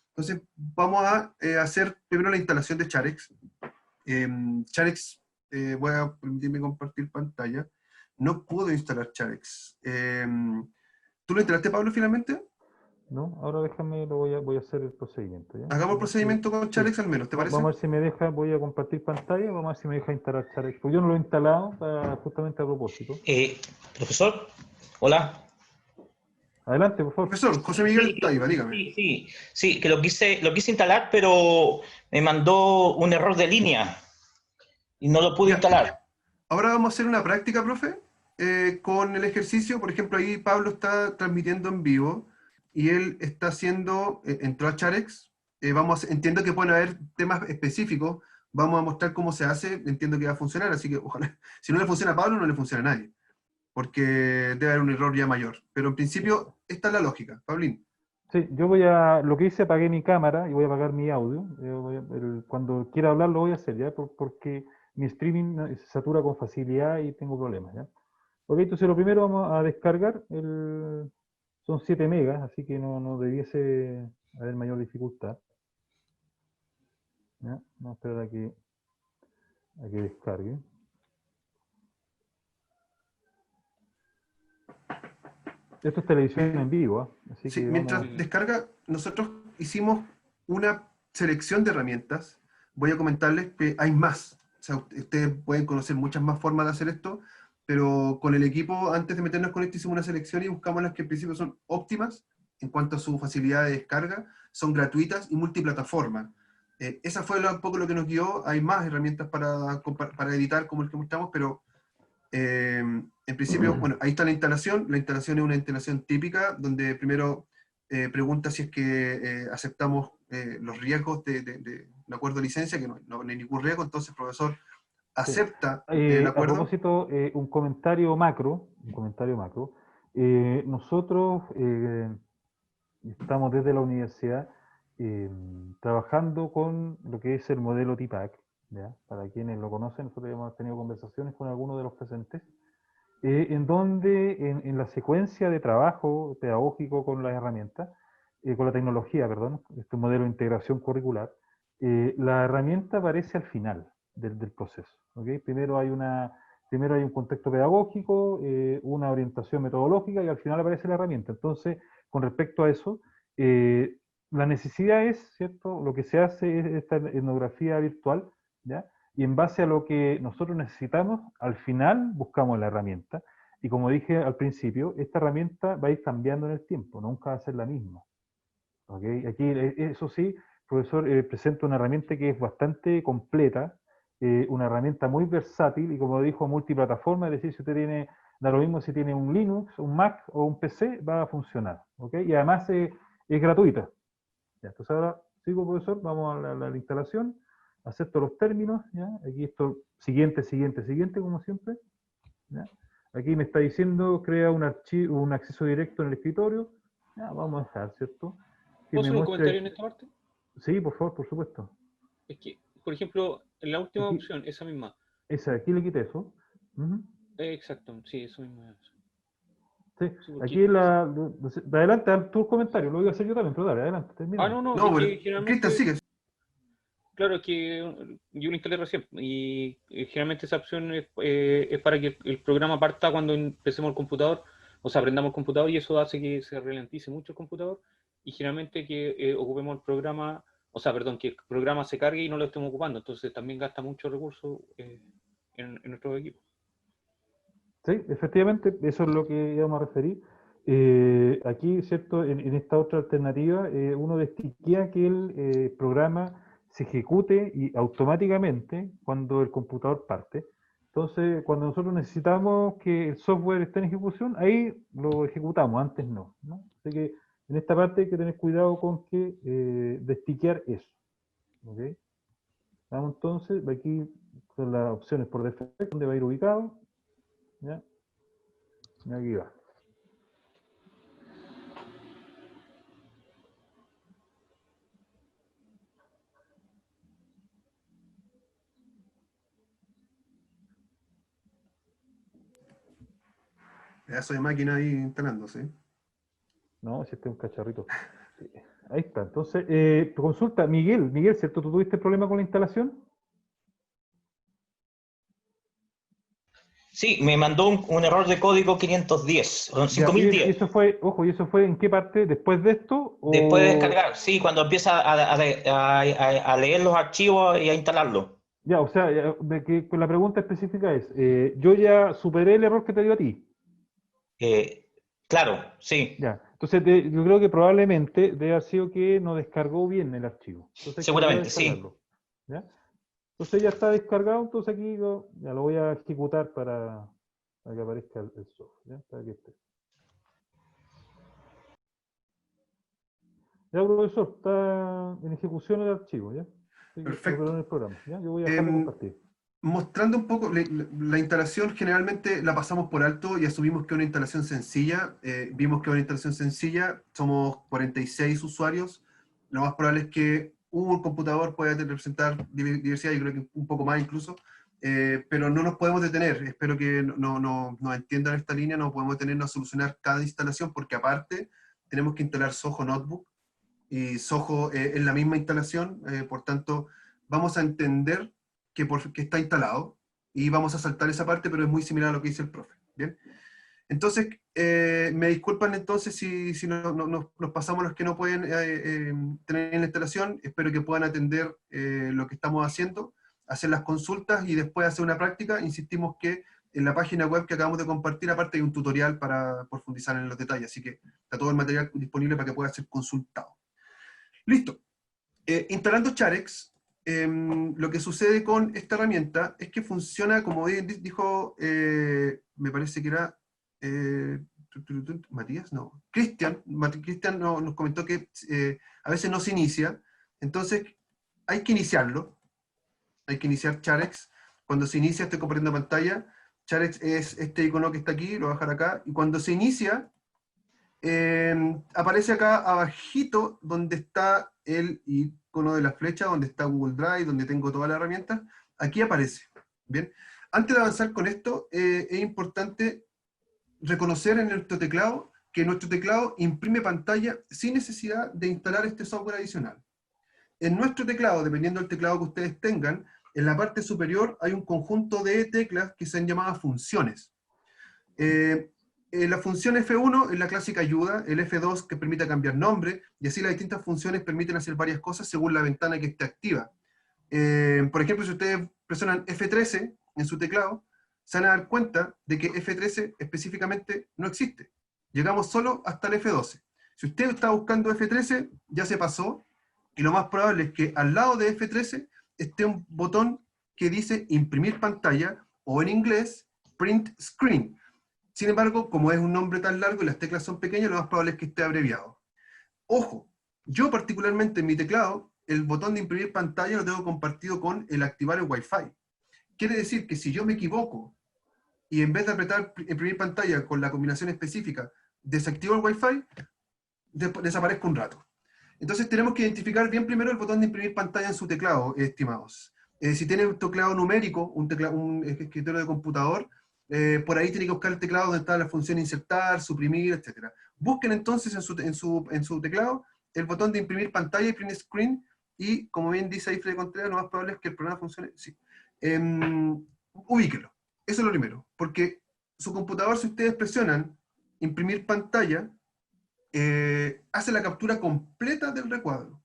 Entonces, vamos a hacer primero la instalación de Charex. Charex, voy a permitirme compartir pantalla. No puedo instalar Charex. ¿Tú lo instalaste, Pablo, finalmente? ¿No? Ahora déjame, voy a hacer el procedimiento, ¿ya? Hagamos el procedimiento con Charex Sí. al menos, ¿te parece? Vamos a ver si me deja, voy a compartir pantalla, vamos a ver si me deja instalar Charex. Pues yo no lo he instalado justamente a propósito. Profesor, hola. Adelante, por favor. Profesor, José Miguel Taiba, dígame. Sí, que lo quise instalar, pero me mandó un error de línea y no lo pude Ya. instalar. Ahora vamos a hacer una práctica, profe, con el ejercicio. Por ejemplo, ahí Pablo está transmitiendo en vivo y él está haciendo, entró a Charex. Entiendo que pueden haber temas específicos. Vamos a mostrar cómo se hace. Entiendo que va a funcionar, así que ojalá. Si no le funciona a Pablo, no le funciona a nadie, porque debe haber un error ya mayor. Pero en principio, esta es la lógica. Paulín. Sí, lo que hice, apagué mi cámara y voy a apagar mi audio. Cuando quiera hablar lo voy a hacer, ¿ya? Porque mi streaming se satura con facilidad y tengo problemas, ¿ya? Ok, entonces lo primero vamos a descargar, son 7 megas, así que no debiese haber mayor dificultad. ¿Ya? Vamos a esperar a que descargue. Esto es televisión en vivo, ¿eh? Así Sí, que mientras vamos... descarga, nosotros hicimos una selección de herramientas. Voy a comentarles que hay más. O sea, ustedes pueden conocer muchas más formas de hacer esto, pero con el equipo, antes de meternos con esto, hicimos una selección y buscamos las que en principio son óptimas en cuanto a su facilidad de descarga, son gratuitas y multiplataforma. Esa fue un poco lo que nos guió. Hay más herramientas para editar como el que mostramos, pero en principio, bueno, ahí está la instalación. La instalación es una instalación típica, donde primero pregunta si es que aceptamos los riesgos de acuerdo a licencia, que no hay ningún riesgo, entonces el profesor acepta el A acuerdo. propósito, un comentario macro. Nosotros estamos desde la universidad trabajando con lo que es el modelo TPAC, ¿ya? Para quienes lo conocen, nosotros hemos tenido conversaciones con algunos de los presentes, en donde en la secuencia de trabajo pedagógico con las herramientas, con la tecnología, perdón, este modelo de integración curricular, la herramienta aparece al final del proceso. ¿Okay? Primero hay un contexto pedagógico, una orientación metodológica y al final aparece la herramienta. Entonces, con respecto a eso, la necesidad es, ¿cierto? Lo que se hace es esta etnografía virtual, ¿ya? Y en base a lo que nosotros necesitamos, al final buscamos la herramienta. Y como dije al principio, esta herramienta va a ir cambiando en el tiempo, nunca va a ser la misma. ¿Okay? Aquí, eso sí, profesor, presenta una herramienta que es bastante completa, una herramienta muy versátil y como dijo, multiplataforma, es decir, si usted da lo mismo si tiene un Linux, un Mac o un PC, va a funcionar. ¿Okay? Y además es gratuita. Ya, entonces ahora sigo, profesor, vamos a la instalación. Acepto los términos, ¿ya? Aquí esto, siguiente, como siempre, ¿ya? Aquí me está diciendo, crea un acceso directo en el escritorio, ¿ya? Vamos a dejar, ¿cierto? Que ¿Puedo me hacer un muestre... comentario en esta parte? Sí, por favor, por supuesto. Es que, por ejemplo, en la última Aquí, opción, esa misma. aquí le quité eso. Exacto, sí, eso mismo es. Sí, Sí, porque... aquí adelante, tu comentario, lo voy a hacer yo también, pero dale, adelante, termina. no, No, es pero que generalmente... Cristian, sigue. Claro, es que yo lo instalé recién y generalmente esa opción es para que el programa parta cuando empecemos el computador, o sea, aprendamos el computador y eso hace que se ralentice mucho el computador y generalmente que ocupemos el programa, o sea, perdón, que el programa se cargue y no lo estemos ocupando, entonces también gasta muchos recursos en nuestro equipo. Sí, efectivamente, eso es lo que íbamos a referir. aquí, ¿cierto? En esta otra alternativa, uno destiquea que el programa se ejecute y automáticamente cuando el computador parte. Entonces, cuando nosotros necesitamos que el software esté en ejecución, ahí lo ejecutamos, antes no, ¿no? Así que en esta parte hay que tener cuidado con que destiquear eso. ¿Ok? Vamos entonces, aquí son las opciones por defecto, donde va a ir ubicado. ¿Ya? Y aquí va. Pedazo de máquina ahí instalándose. No, si este es un cacharrito. Sí. Ahí está. Entonces, consulta, Miguel, ¿cierto? ¿Tú tuviste problema con la instalación? Sí, me mandó un error de código 510, o Ya, y 5010. eso fue, ojo, ¿y eso fue en qué parte? ¿Después de esto? Después de O... descargar, sí, cuando empieza a leer los archivos y a instalarlo. Ya, o sea, la pregunta específica es, yo ya superé el error que te dio a ti. Claro, sí, Ya, entonces yo creo que probablemente debe haber sido que no descargó bien el archivo. Entonces hay que volver a seguramente, sí. descargarlo. ¿Ya? Entonces ya está descargado, entonces aquí ya lo voy a ejecutar para que aparezca el software. ¿Ya? Para que esté. Ya, profesor, está en ejecución el archivo, ¿ya? Sí, Perfecto. en el programa, ¿ya? Yo voy a dejarlo compartir. Mostrando un poco, la instalación generalmente la pasamos por alto y asumimos que es una instalación sencilla. Vimos que es una instalación sencilla, somos 46 usuarios. Lo más probable es que un computador pueda representar diversidad, yo creo que un poco más incluso, pero no nos podemos detener. Espero que nos entiendan esta línea, no podemos detenernos a solucionar cada instalación porque aparte tenemos que instalar Zoho Notebook y Zoho es la misma instalación, por tanto vamos a entender que está instalado y vamos a saltar esa parte, pero es muy similar a lo que dice el profe. ¿Bien? Entonces, me disculpan entonces si nos pasamos los que no pueden tener en la instalación. Espero que puedan atender lo que estamos haciendo, hacer las consultas y después hacer una práctica. Insistimos que en la página web que acabamos de compartir, aparte hay un tutorial para profundizar en los detalles, así que está todo el material disponible para que pueda ser consultado. Listo. Instalando Charex, lo que sucede con esta herramienta es que funciona, como dijo, me parece que era Matías, no, Cristian nos comentó que a veces no se inicia, entonces hay que iniciarlo, hay que iniciar Charex. Cuando se inicia, estoy compartiendo pantalla, Charex es este icono que está aquí, lo voy a dejar acá, y cuando se inicia, aparece acá abajito donde está el icono de la flecha, donde está Google Drive, donde tengo todas las herramientas, aquí aparece. Bien, antes de avanzar con esto, es importante reconocer en nuestro teclado que nuestro teclado imprime pantalla sin necesidad de instalar este software adicional. En nuestro teclado, dependiendo del teclado que ustedes tengan, en la parte superior hay un conjunto de teclas que se han llamado funciones. La función F1 es la clásica ayuda, el F2 que permite cambiar nombre, y así las distintas funciones permiten hacer varias cosas según la ventana que esté activa. Por ejemplo, si ustedes presionan F13 en su teclado, se van a dar cuenta de que F13 específicamente no existe. Llegamos solo hasta el F12. Si usted está buscando F13, ya se pasó, y lo más probable es que al lado de F13 esté un botón que dice imprimir pantalla, o en inglés, print screen. Sin embargo, como es un nombre tan largo y las teclas son pequeñas, lo más probable es que esté abreviado. Ojo, yo particularmente en mi teclado, el botón de imprimir pantalla lo tengo compartido con el activar el Wi-Fi. Quiere decir que si yo me equivoco y en vez de apretar imprimir pantalla con la combinación específica, desactivo el Wi-Fi, desaparezco un rato. Entonces tenemos que identificar bien primero el botón de imprimir pantalla en su teclado, estimados. Si tiene un teclado numérico, un escritorio de computador, por ahí tiene que buscar el teclado donde está la función insertar, suprimir, etc. Busquen entonces en su teclado el botón de imprimir pantalla y print screen, y como bien dice ahí Freddy Contreras, lo más probable es que el programa funcione. Sí. Ubíquelo. Eso es lo primero. Porque su computador, si ustedes presionan imprimir pantalla, hace la captura completa del recuadro.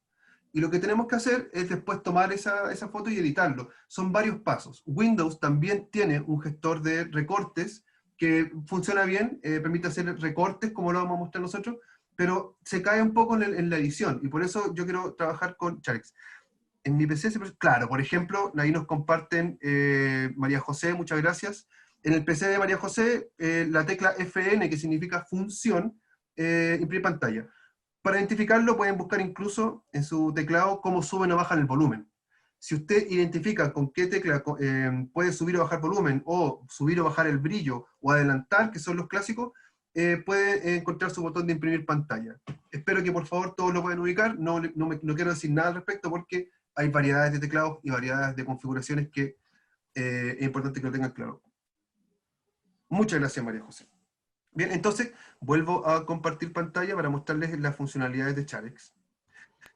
Y lo que tenemos que hacer es después tomar esa foto y editarlo. Son varios pasos. Windows también tiene un gestor de recortes que funciona bien, permite hacer recortes como lo vamos a mostrar nosotros, pero se cae un poco en la edición, y por eso yo quiero trabajar con Charex. En mi PC, claro, por ejemplo, ahí nos comparten María José, muchas gracias. En el PC de María José, la tecla FN, que significa función, imprime pantalla. Para identificarlo pueden buscar incluso en su teclado cómo suben o bajan el volumen. Si usted identifica con qué tecla puede subir o bajar volumen, o subir o bajar el brillo, o adelantar, que son los clásicos, puede encontrar su botón de imprimir pantalla. Espero que por favor todos lo puedan ubicar, no quiero decir nada al respecto porque hay variedades de teclados y variedades de configuraciones que es importante que lo tengan claro. Muchas gracias, María José. Bien, entonces vuelvo a compartir pantalla para mostrarles las funcionalidades de Charex.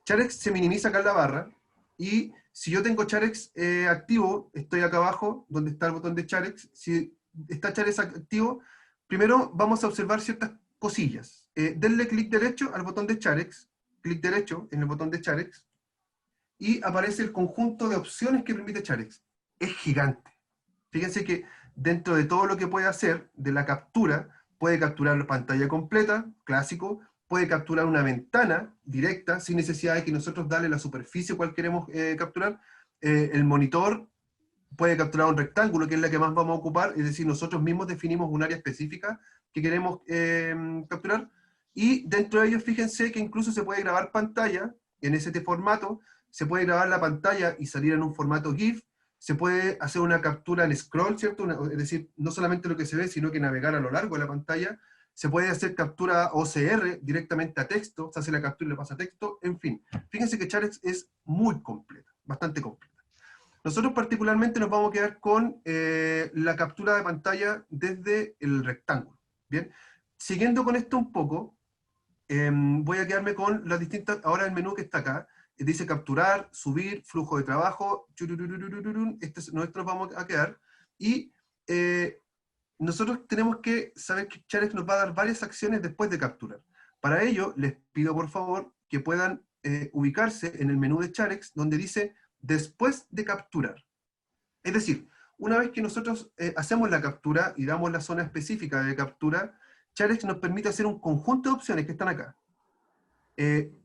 Charex se minimiza acá en la barra, y si yo tengo Charex activo, estoy acá abajo, donde está el botón de Charex. Si está Charex activo, primero vamos a observar ciertas cosillas. Denle clic derecho al botón de Charex, clic derecho en el botón de Charex, y aparece el conjunto de opciones que permite Charex. Es gigante. Fíjense que dentro de todo lo que puede hacer de la captura, puede capturar la pantalla completa, clásico, puede capturar una ventana directa, sin necesidad de que nosotros darle la superficie cual queremos capturar. El monitor puede capturar un rectángulo, que es la que más vamos a ocupar, es decir, nosotros mismos definimos un área específica que queremos capturar, y dentro de ellos fíjense que incluso se puede grabar pantalla en este formato, se puede grabar la pantalla y salir en un formato GIF, se puede hacer una captura en scroll, ¿cierto? Es decir, no solamente lo que se ve, sino que navegar a lo largo de la pantalla. Se puede hacer captura OCR directamente a texto, se hace la captura y le pasa a texto, en fin. Fíjense que Charex es muy completa, bastante completa. Nosotros particularmente nos vamos a quedar con la captura de pantalla desde el rectángulo. Bien, siguiendo con esto un poco, voy a quedarme con las distintas, ahora el menú que está acá, dice capturar, subir, flujo de trabajo, nosotros vamos a quedar, y nosotros tenemos que saber que Charex nos va a dar varias acciones después de capturar. Para ello, les pido por favor que puedan ubicarse en el menú de Charex, donde dice después de capturar. Es decir, una vez que nosotros hacemos la captura y damos la zona específica de captura, Charex nos permite hacer un conjunto de opciones que están acá.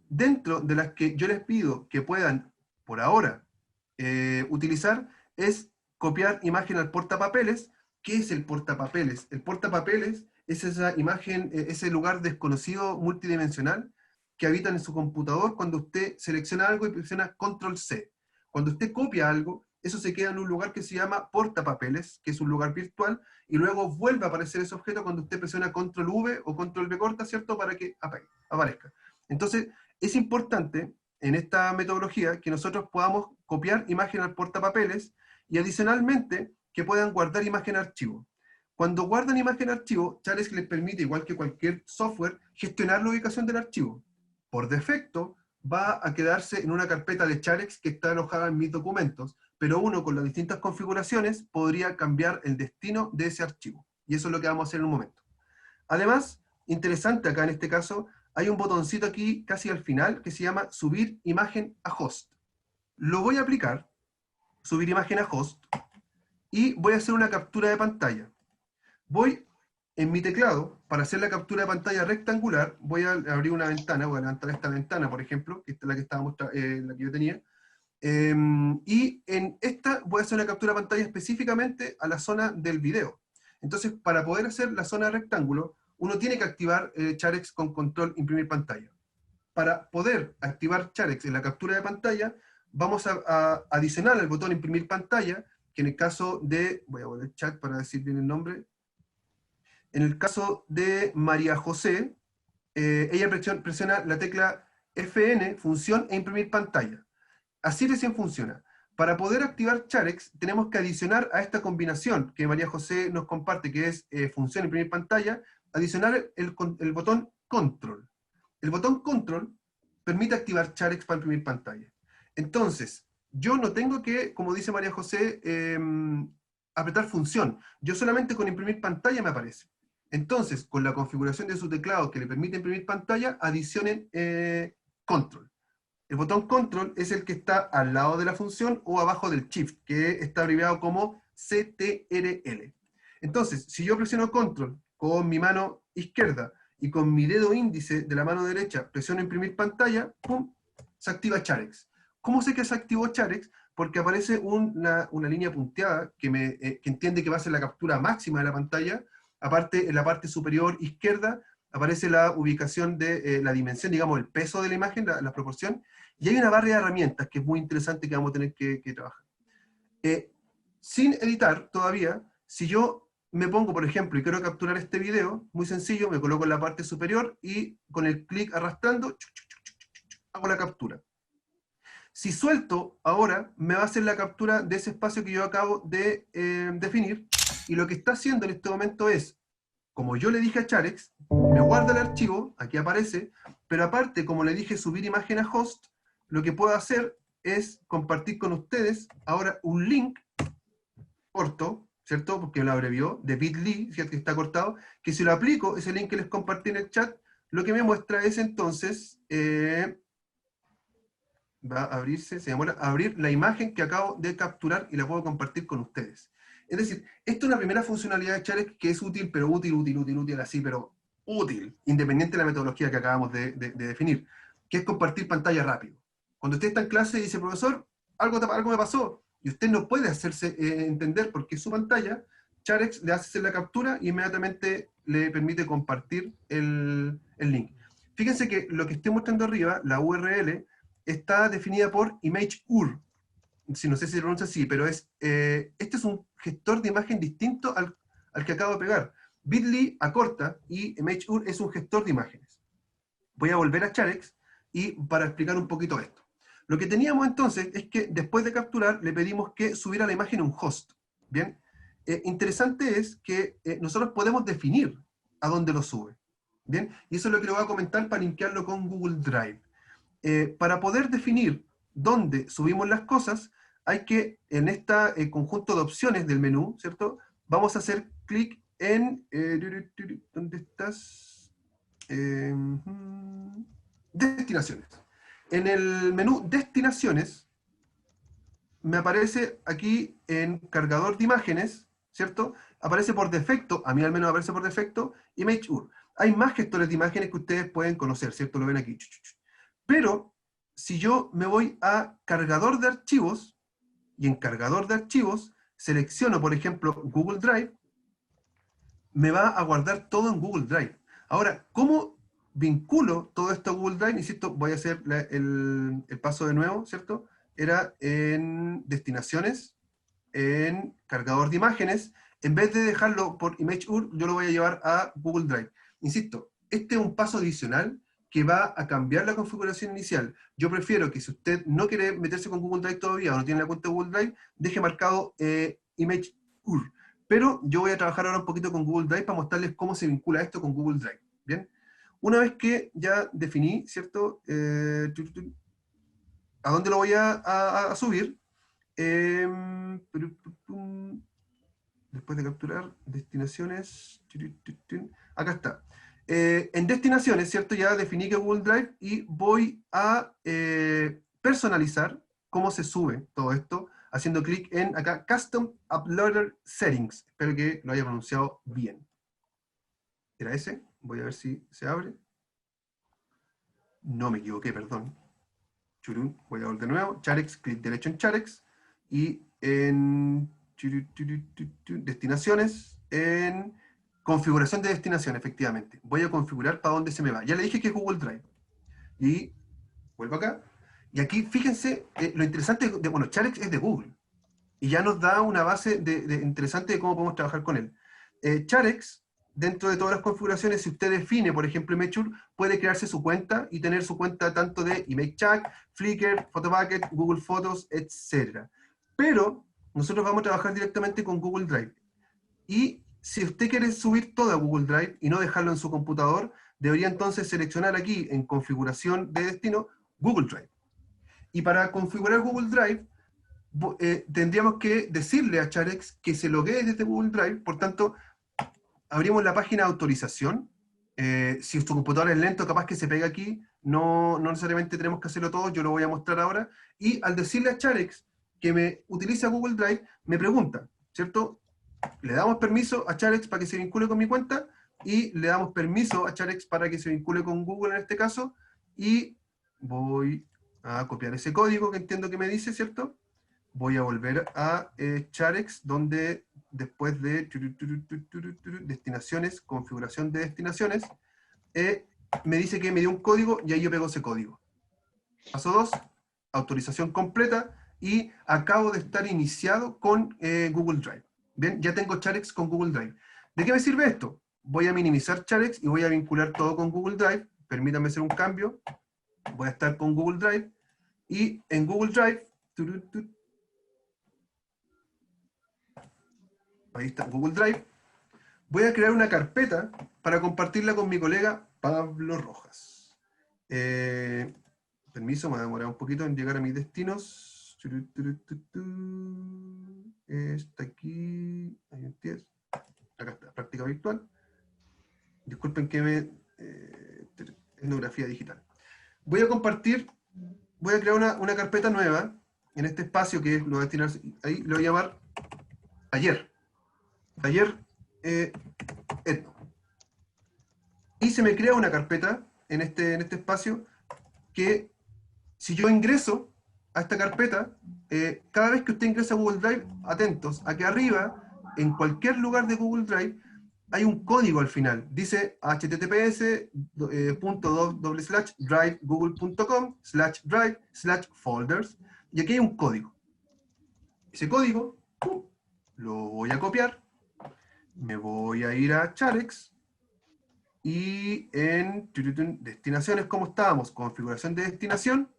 Dentro de las que yo les pido que puedan, por ahora, utilizar, es copiar imagen al portapapeles. ¿Qué es el portapapeles? El portapapeles es esa imagen, ese lugar desconocido multidimensional que habita en su computador cuando usted selecciona algo y presiona Control-C. Cuando usted copia algo, eso se queda en un lugar que se llama portapapeles, que es un lugar virtual, y luego vuelve a aparecer ese objeto cuando usted presiona Control-V o Control-V corta, ¿cierto? Para que aparezca. Entonces, es importante en esta metodología que nosotros podamos copiar imagen al portapapeles y adicionalmente que puedan guardar imagen archivo. Cuando guardan imagen archivo, Charex les permite, igual que cualquier software, gestionar la ubicación del archivo. Por defecto, va a quedarse en una carpeta de Charex que está alojada en mis documentos, pero uno con las distintas configuraciones podría cambiar el destino de ese archivo. Y eso es lo que vamos a hacer en un momento. Además, interesante acá en este caso, hay un botoncito aquí casi al final que se llama subir imagen a host. Lo voy a aplicar, subir imagen a host, y voy a hacer una captura de pantalla. Voy en mi teclado, para hacer la captura de pantalla rectangular, voy a abrir una ventana, voy a levantar esta ventana, por ejemplo, que esta es la que estábamos, la que yo tenía, y en esta voy a hacer una captura de pantalla específicamente a la zona del video. Entonces, para poder hacer la zona rectángulo, uno tiene que activar Charex con control imprimir pantalla. Para poder activar Charex en la captura de pantalla, vamos a adicionar el botón imprimir pantalla, que en el caso de, voy a volver al chat para decir bien el nombre, en el caso de María José, ella presiona la tecla FN, función e imprimir pantalla. Así recién funciona. Para poder activar Charex, tenemos que adicionar a esta combinación que María José nos comparte, que es función imprimir pantalla, adicionar el botón Control. El botón Control permite activar Charex para imprimir pantalla. Entonces, yo no tengo que, como dice María José, apretar función. Yo solamente con imprimir pantalla me aparece. Entonces, con la configuración de su teclado que le permite imprimir pantalla, adicionen Control. El botón Control es el que está al lado de la función o abajo del Shift, que está abreviado como CTRL. Entonces, si yo presiono Control con mi mano izquierda y con mi dedo índice de la mano derecha presiono imprimir pantalla, ¡pum!, se activa Charex. ¿Cómo sé que se activó Charex? Porque aparece una línea punteada que entiende que va a ser la captura máxima de la pantalla. Aparte, en la parte superior izquierda aparece la ubicación de la dimensión, digamos, el peso de la imagen, la proporción. Y hay una barra de herramientas que es muy interesante que vamos a tener que trabajar. Sin editar todavía, si yo me pongo, por ejemplo, y quiero capturar este video, muy sencillo, me coloco en la parte superior y con el clic arrastrando, hago la captura. Si suelto ahora, me va a hacer la captura de ese espacio que yo acabo de definir, y lo que está haciendo en este momento es, como yo le dije a Charex, me guarda el archivo, aquí aparece, pero aparte, como le dije subir imagen a host, lo que puedo hacer es compartir con ustedes ahora un link corto, ¿cierto? Porque lo abrevió, de bit.ly, fíjate que está cortado, que si lo aplico, ese link que les compartí en el chat, lo que me muestra es entonces, va a abrirse, se demora abrir la imagen que acabo de capturar y la puedo compartir con ustedes. Es decir, esto es una primera funcionalidad de Charex que es útil, pero útil así, pero útil, independiente de la metodología que acabamos de definir, que es compartir pantalla rápido. Cuando usted está en clase y dice, profesor, algo me pasó, y usted no puede hacerse entender porque es su pantalla, Charex le hace la captura y inmediatamente le permite compartir el link. Fíjense que lo que estoy mostrando arriba, la URL, está definida por ImageUR. Si no sé si se pronuncia así, pero este es un gestor de imagen distinto al que acabo de pegar. Bit.ly acorta y ImageUR es un gestor de imágenes. Voy a volver a Charex y para explicar un poquito esto. Lo que teníamos entonces es que después de capturar le pedimos que subiera la imagen a un host. Bien, interesante es que nosotros podemos definir a dónde lo sube. Bien, y eso es lo que le voy a comentar para linkearlo con Google Drive. Para poder definir dónde subimos las cosas, hay que, en este conjunto de opciones del menú, ¿cierto? Vamos a hacer clic en... ¿dónde estás? Destinaciones. En el menú Destinaciones, me aparece aquí en cargador de imágenes, ¿cierto? Aparece por defecto, a mí al menos aparece por defecto, ImageUR. Hay más gestores de imágenes que ustedes pueden conocer, ¿cierto? Lo ven aquí. Pero, si yo me voy a cargador de archivos, y en cargador de archivos, selecciono, por ejemplo, Google Drive, me va a guardar todo en Google Drive. Ahora, ¿cómo vinculo todo esto a Google Drive? Insisto, voy a hacer el paso de nuevo, ¿cierto? Era en destinaciones, en cargador de imágenes, en vez de dejarlo por ImageUR, yo lo voy a llevar a Google Drive. Insisto, este es un paso adicional que va a cambiar la configuración inicial. Yo prefiero que si usted no quiere meterse con Google Drive todavía o no tiene la cuenta de Google Drive, deje marcado ImageUR. Pero yo voy a trabajar ahora un poquito con Google Drive para mostrarles cómo se vincula esto con Google Drive. ¿Bien? Una vez que ya definí, ¿cierto? ¿A dónde lo voy a subir? Después de capturar, destinaciones, acá está. En destinaciones, ¿cierto? Ya definí que Google Drive y voy a personalizar cómo se sube todo esto, haciendo clic en acá, Custom Uploader Settings. Espero que lo haya pronunciado bien. ¿Era ese? Voy a ver si se abre. No me equivoqué, perdón. Churun, voy a volver de nuevo. Charex, clic derecho en Charex. Y en destinaciones, en configuración de destinación, efectivamente. Voy a configurar para dónde se me va. Ya le dije que es Google Drive. Y vuelvo acá. Y aquí, fíjense, lo interesante de, bueno, Charex es de Google. Y ya nos da una base interesante de cómo podemos trabajar con él. Charex, dentro de todas las configuraciones, si usted define, por ejemplo, ImageUR, puede crearse su cuenta y tener su cuenta tanto de ImageChack, Flickr, Photobucket, Google Photos, etc. Pero nosotros vamos a trabajar directamente con Google Drive. Y si usted quiere subir todo a Google Drive y no dejarlo en su computador, debería entonces seleccionar aquí en configuración de destino Google Drive. Y para configurar Google Drive, tendríamos que decirle a Charex que se loguee desde Google Drive. Por tanto, abrimos la página de autorización. Si su computador es lento, capaz que se pega aquí. No necesariamente tenemos que hacerlo todo, yo lo voy a mostrar ahora. Y al decirle a Charex que me utiliza Google Drive, me pregunta, ¿cierto? le damos permiso a Charex para que se vincule con mi cuenta, y le damos permiso a Charex para que se vincule con Google en este caso, y voy a copiar ese código que entiendo que me dice, ¿cierto? Voy a volver a Charex, donde después de destinaciones, configuración de destinaciones, me dice que me dio un código, y ahí yo pego ese código. Paso 2, autorización completa, y acabo de estar iniciado con Google Drive. Bien, ya tengo Charex con Google Drive. ¿De qué me sirve esto? Voy a minimizar Charex y voy a vincular todo con Google Drive. Permítanme hacer un cambio. Voy a estar con Google Drive, y en Google Drive, ahí está Google Drive, voy a crear una carpeta para compartirla con mi colega Pablo Rojas. Permiso, me va a demorar un poquito en llegar a mis destinos. Está aquí, ahí empieza. Acá está, práctica virtual. Disculpen que me... etnografía digital. Voy a compartir, voy a crear una carpeta nueva en este espacio que lo voy a destinar, ahí lo voy a llamar Taller. Taller Etno. Y se me crea una carpeta en este espacio que, si yo ingreso a esta carpeta, cada vez que usted ingresa a Google Drive, atentos, aquí arriba, en cualquier lugar de Google Drive, hay un código al final. Dice https://drivegoogle.com/drive/folders, y aquí hay un código. Ese código, ¡pum!, lo voy a copiar, me voy a ir a Charex, y en destinaciones, como estábamos, configuración de destinación,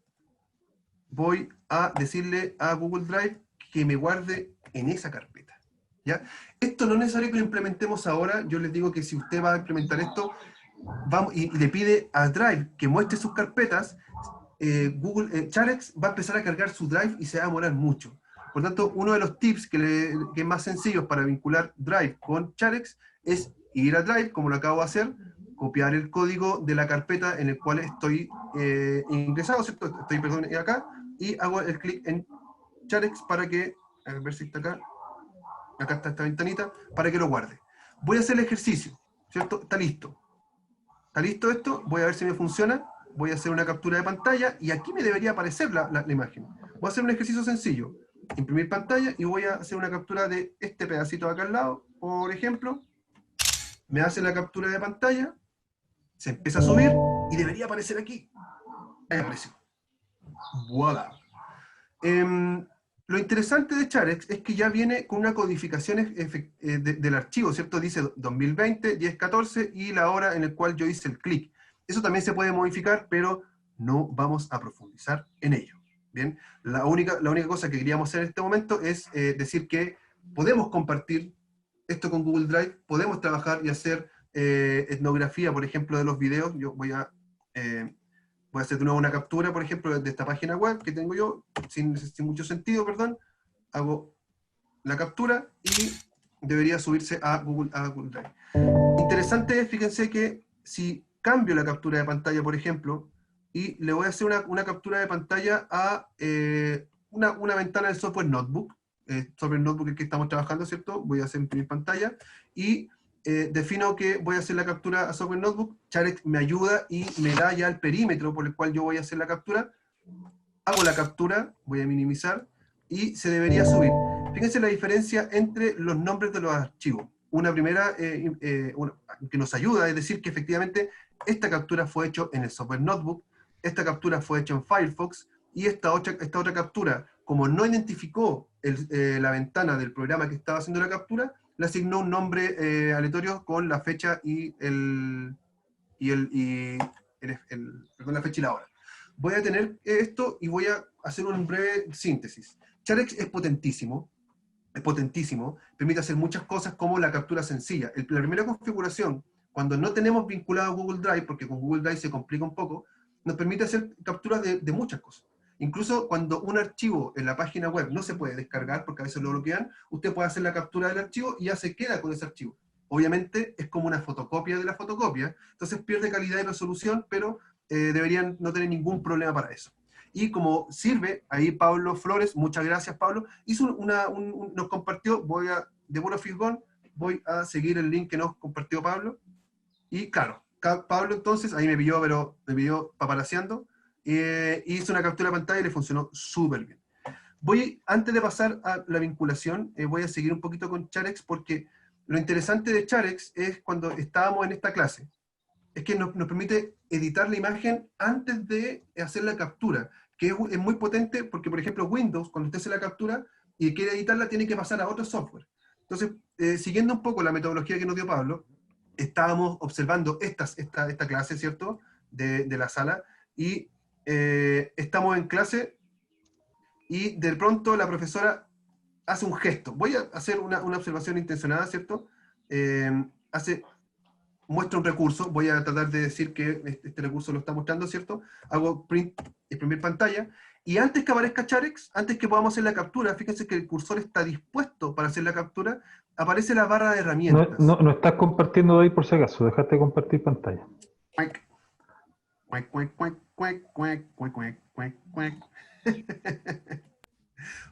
voy a decirle a Google Drive que me guarde en esa carpeta. ¿Ya? Esto no es necesario que lo implementemos ahora. Yo les digo que si usted va a implementar esto, vamos, y le pide a Drive que muestre sus carpetas, Charex va a empezar a cargar su Drive y se va a demorar mucho. Por tanto, uno de los tips que es más sencillo para vincular Drive con Charex es ir a Drive, como lo acabo de hacer, copiar el código de la carpeta en el cual estoy ingresado, ¿cierto? Estoy, perdón, acá, y hago el clic en Charex para que, a ver si está acá, acá está esta ventanita, para que lo guarde. Voy a hacer el ejercicio, ¿cierto? Está listo. Está listo esto, voy a ver si me funciona, voy a hacer una captura de pantalla, y aquí me debería aparecer la imagen. Voy a hacer un ejercicio sencillo, imprimir pantalla, y voy a hacer una captura de este pedacito de acá al lado, por ejemplo. Me hace la captura de pantalla, se empieza a subir, y debería aparecer aquí. Ahí apareció. Voilà. Lo interesante de Charex es que ya viene con una codificación del archivo, ¿cierto? Dice 2020, 1014, y la hora en el cual yo hice el clic. Eso también se puede modificar, pero no vamos a profundizar en ello. Bien, la única cosa que queríamos hacer en este momento es decir que podemos compartir esto con Google Drive, podemos trabajar y hacer etnografía, por ejemplo, de los videos. Yo voy a hacer de nuevo una captura, por ejemplo, de esta página web que tengo yo, sin mucho sentido, perdón. Hago la captura y debería subirse a Google Drive. Interesante es, fíjense que si cambio la captura de pantalla, por ejemplo, y le voy a hacer una captura de pantalla a una ventana del software Notebook, sobre el notebook en el que estamos trabajando, ¿cierto? Voy a hacer imprimir pantalla, y defino que voy a hacer la captura a software notebook. Charex me ayuda y me da ya el perímetro por el cual yo voy a hacer la captura. Hago la captura, voy a minimizar, y se debería subir. Fíjense la diferencia entre los nombres de los archivos. Una primera que nos ayuda, es decir, que efectivamente esta captura fue hecha en el software notebook, esta captura fue hecha en Firefox, y esta otra captura, como no identificó la ventana del programa que estaba haciendo la captura, le asignó un nombre aleatorio con la fecha perdón, la fecha y la hora. Voy a tener esto y voy a hacer un breve síntesis. Charex es potentísimo, permite hacer muchas cosas como la captura sencilla. La primera configuración, cuando no tenemos vinculado Google Drive, porque con Google Drive se complica un poco, nos permite hacer capturas de muchas cosas. Incluso cuando un archivo en la página web no se puede descargar, porque a veces lo bloquean, usted puede hacer la captura del archivo y ya se queda con ese archivo. Obviamente es como una fotocopia de la fotocopia, entonces pierde calidad y resolución, pero deberían no tener ningún problema para eso. Y como sirve, ahí Pablo Flores, muchas gracias Pablo, nos compartió, voy a de puro fisgón, voy a seguir el link que nos compartió Pablo. Y claro, Pablo entonces, ahí me pilló, pero me pilló paparaseando, hice una captura de pantalla y le funcionó súper bien. Antes de pasar a la vinculación, voy a seguir un poquito con Charex, porque lo interesante de Charex es cuando estábamos en esta clase, es que nos permite editar la imagen antes de hacer la captura, que es muy potente porque, por ejemplo, Windows, cuando usted hace la captura y quiere editarla, tiene que pasar a otro software. Entonces, siguiendo un poco la metodología que nos dio Pablo, estábamos observando esta clase, ¿cierto?, de la sala, y estamos en clase, y de pronto la profesora hace un gesto. Voy a hacer una observación intencionada, ¿cierto? Muestra un recurso, voy a tratar de decir que este recurso lo está mostrando, ¿cierto? Hago print, imprimir pantalla, y antes que aparezca Charex, antes que podamos hacer la captura, fíjense que el cursor está dispuesto para hacer la captura, aparece la barra de herramientas. No estás compartiendo de ahí por si acaso, dejaste de compartir pantalla.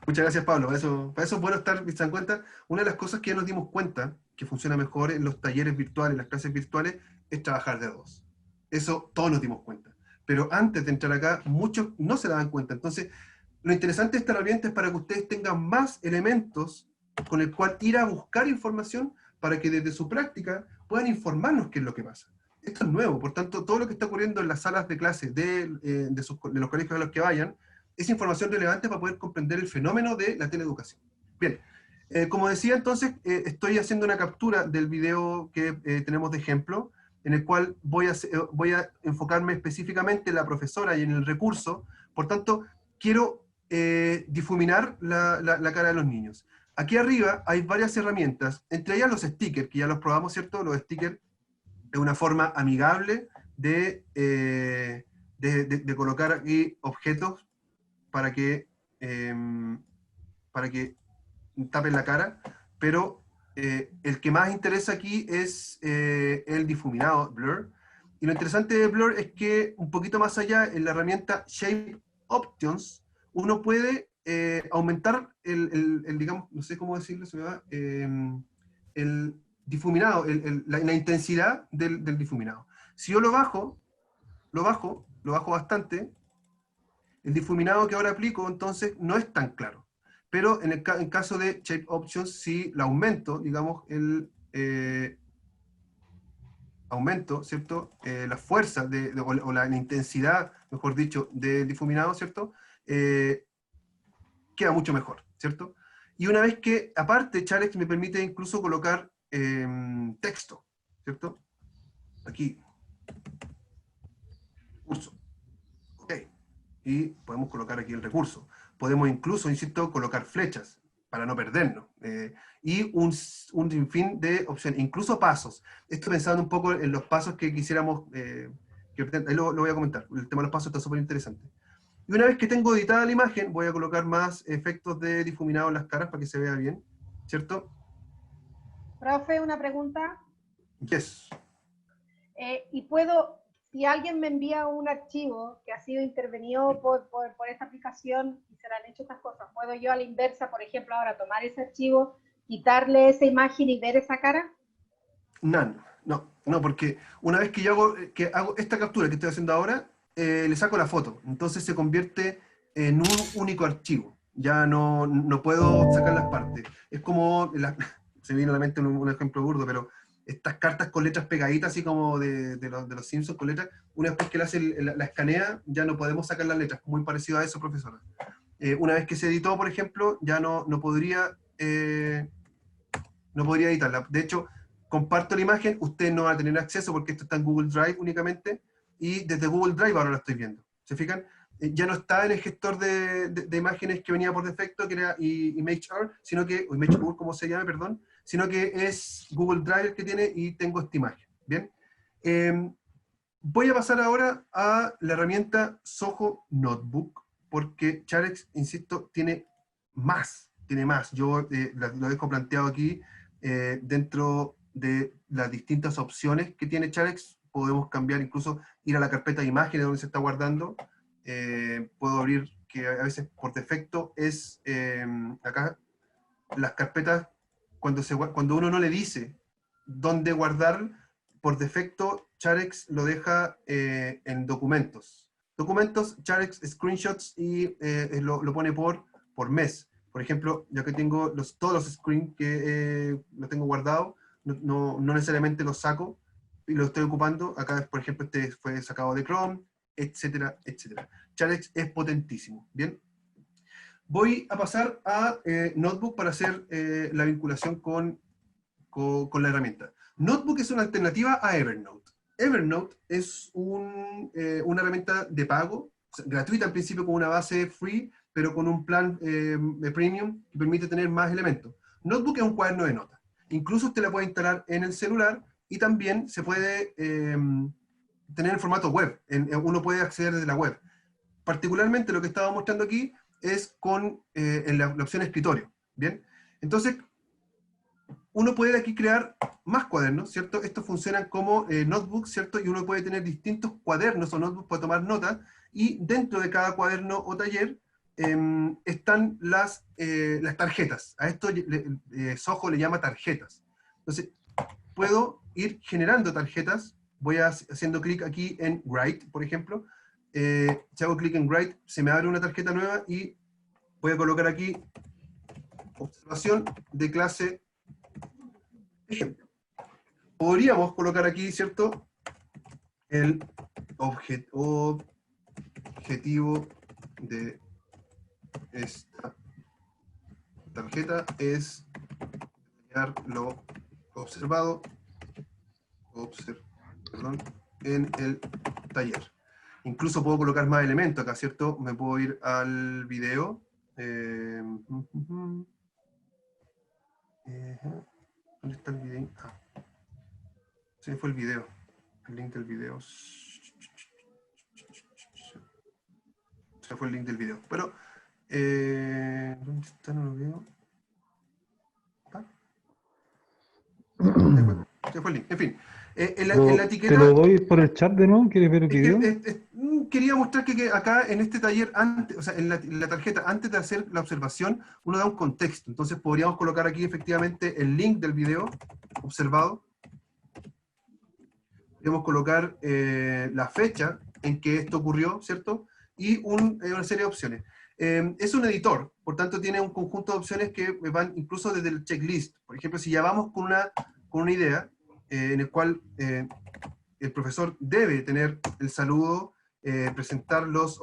Muchas gracias, Pablo. Para eso es bueno estar, ¿se dan cuenta? Una de las cosas que ya nos dimos cuenta que funciona mejor en los talleres virtuales, en las clases virtuales, es trabajar de a dos. Eso todos nos dimos cuenta. Pero antes de entrar acá, muchos no se daban cuenta. Entonces, lo interesante de esta herramienta es para que ustedes tengan más elementos con el cual ir a buscar información para que desde su práctica puedan informarnos qué es lo que pasa. Esto es nuevo, por tanto, todo lo que está ocurriendo en las salas de clase de los colegios a los que vayan, es información relevante para poder comprender el fenómeno de la teleeducación. Bien, como decía entonces, estoy haciendo una captura del video que tenemos de ejemplo, en el cual voy a enfocarme específicamente en la profesora y en el recurso. Por tanto, quiero difuminar la cara de los niños. Aquí arriba hay varias herramientas, entre ellas los stickers, que ya los probamos, ¿cierto? Los stickers es una forma amigable de colocar aquí objetos para que tapen la cara, pero el que más interesa aquí es el difuminado, Blur. Y lo interesante de Blur es que un poquito más allá, en la herramienta Shape Options, uno puede aumentar digamos, no sé cómo decirlo, se me va, el difuminado, la intensidad del difuminado. Si yo lo bajo bastante, el difuminado que ahora aplico entonces no es tan claro. Pero en caso de Shape Options, si lo aumento, digamos, aumento, ¿cierto? La fuerza o la intensidad, mejor dicho, del difuminado, ¿cierto? Queda mucho mejor, ¿cierto? Y una vez que, aparte, Charex me permite incluso colocar texto, ¿cierto? Aquí. Recurso. Ok. Y podemos colocar aquí el recurso. Podemos incluso, insisto, colocar flechas para no perdernos. Y un sinfín de opciones, incluso pasos. Esto pensando un poco en los pasos que quisiéramos, ahí lo voy a comentar. El tema de los pasos está súper interesante. Y una vez que tengo editada la imagen, voy a colocar más efectos de difuminado en las caras para que se vea bien, ¿cierto? Profe, una pregunta. Yes. Y puedo, si alguien me envía un archivo que ha sido intervenido por esta aplicación y se le han hecho estas cosas, ¿puedo yo a la inversa, por ejemplo, ahora tomar ese archivo, quitarle esa imagen y ver esa cara? No, porque una vez que yo hago esta captura que estoy haciendo ahora, le saco la foto, entonces se convierte en un único archivo. Ya no puedo sacar las partes. Es como, se me viene a la mente un ejemplo burdo, pero estas cartas con letras pegaditas, así como de los Simpsons con letras, una vez que la escanea, ya no podemos sacar las letras. Muy parecido a eso, profesora. Una vez que se editó, por ejemplo, ya no podría editarla. De hecho, comparto la imagen, usted no va a tener acceso porque esto está en Google Drive únicamente, y desde Google Drive ahora la estoy viendo. ¿Se fijan? Ya no está en el gestor de imágenes que venía por defecto, que era ImageR, sino que, o ImageR, como se llama, perdón, sino que es Google Drive el que tiene y tengo esta imagen. ¿Bien? Voy a pasar ahora a la herramienta Zoho Notebook, porque Charex, insisto, tiene más. Yo lo dejo planteado aquí dentro de las distintas opciones que tiene Charex. Podemos cambiar, incluso ir a la carpeta de imágenes donde se está guardando. Puedo abrir, que a veces por defecto es acá, las carpetas cuando uno no le dice dónde guardar, por defecto Charex lo deja en documentos. Documentos, Charex, screenshots, y lo pone por mes. Por ejemplo, ya que tengo todos los screens que los tengo guardados, no necesariamente los saco y los estoy ocupando. Acá, por ejemplo, este fue sacado de Chrome, etcétera, etcétera. Charex es potentísimo. Bien. Voy a pasar a Notebook para hacer la vinculación con la herramienta. Notebook es una alternativa a Evernote. Evernote es una herramienta de pago, o sea, gratuita al principio con una base free, pero con un plan de premium que permite tener más elementos. Notebook es un cuaderno de notas. Incluso usted la puede instalar en el celular y también se puede tener en formato web. Uno puede acceder desde la web. Particularmente lo que estaba mostrando aquí es con en la opción escritorio. ¿Bien? Entonces, uno puede aquí crear más cuadernos, ¿cierto? Estos funcionan como notebooks, ¿cierto? Y uno puede tener distintos cuadernos o notebooks para tomar notas, y dentro de cada cuaderno o taller están las tarjetas. A esto Zoho le llama tarjetas. Entonces, puedo ir generando tarjetas. Voy haciendo clic aquí en Write, por ejemplo. Si hago clic en Write, se me abre una tarjeta nueva y voy a colocar aquí observación de clase ejemplo. Podríamos colocar aquí, ¿cierto? El objetivo de esta tarjeta es detallar lo observado en el taller. Incluso puedo colocar más elementos acá, ¿cierto? Me puedo ir al video. ¿Dónde está el video? Ah. Sí, fue el video. El link del video. Se fue el link del video. Pero, ¿dónde está? No lo veo. ¿Ah? Se fue el link. En fin. En la etiqueta, ¿te lo doy por el chat de nuevo? ¿Quieres ver el video? Quería mostrar que acá en este taller, antes, o sea, en la tarjeta, antes de hacer la observación, uno da un contexto. Entonces podríamos colocar aquí efectivamente el link del video observado. Podríamos colocar la fecha en que esto ocurrió, ¿cierto? Y una serie de opciones. Es un editor, por tanto tiene un conjunto de opciones que van incluso desde el checklist. Por ejemplo, si ya vamos con una idea, en el cual el profesor debe tener el saludo, presentar los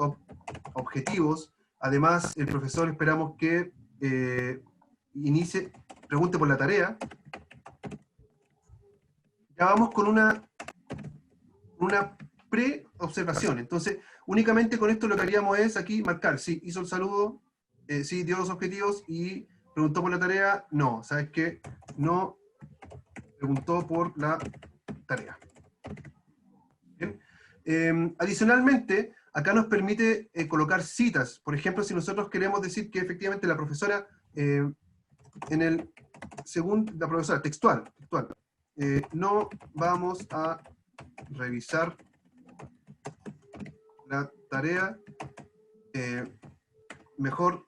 objetivos. Además, el profesor esperamos que pregunte por la tarea. Ya vamos con una pre-observación. Entonces, únicamente con esto lo que haríamos es aquí marcar, sí, hizo el saludo, sí, dio los objetivos y preguntó por la tarea. No, ¿sabes qué? No preguntó por la tarea. Bien. Adicionalmente, acá nos permite colocar citas. Por ejemplo, si nosotros queremos decir que efectivamente la profesora, la profesora textual, no vamos a revisar la tarea, mejor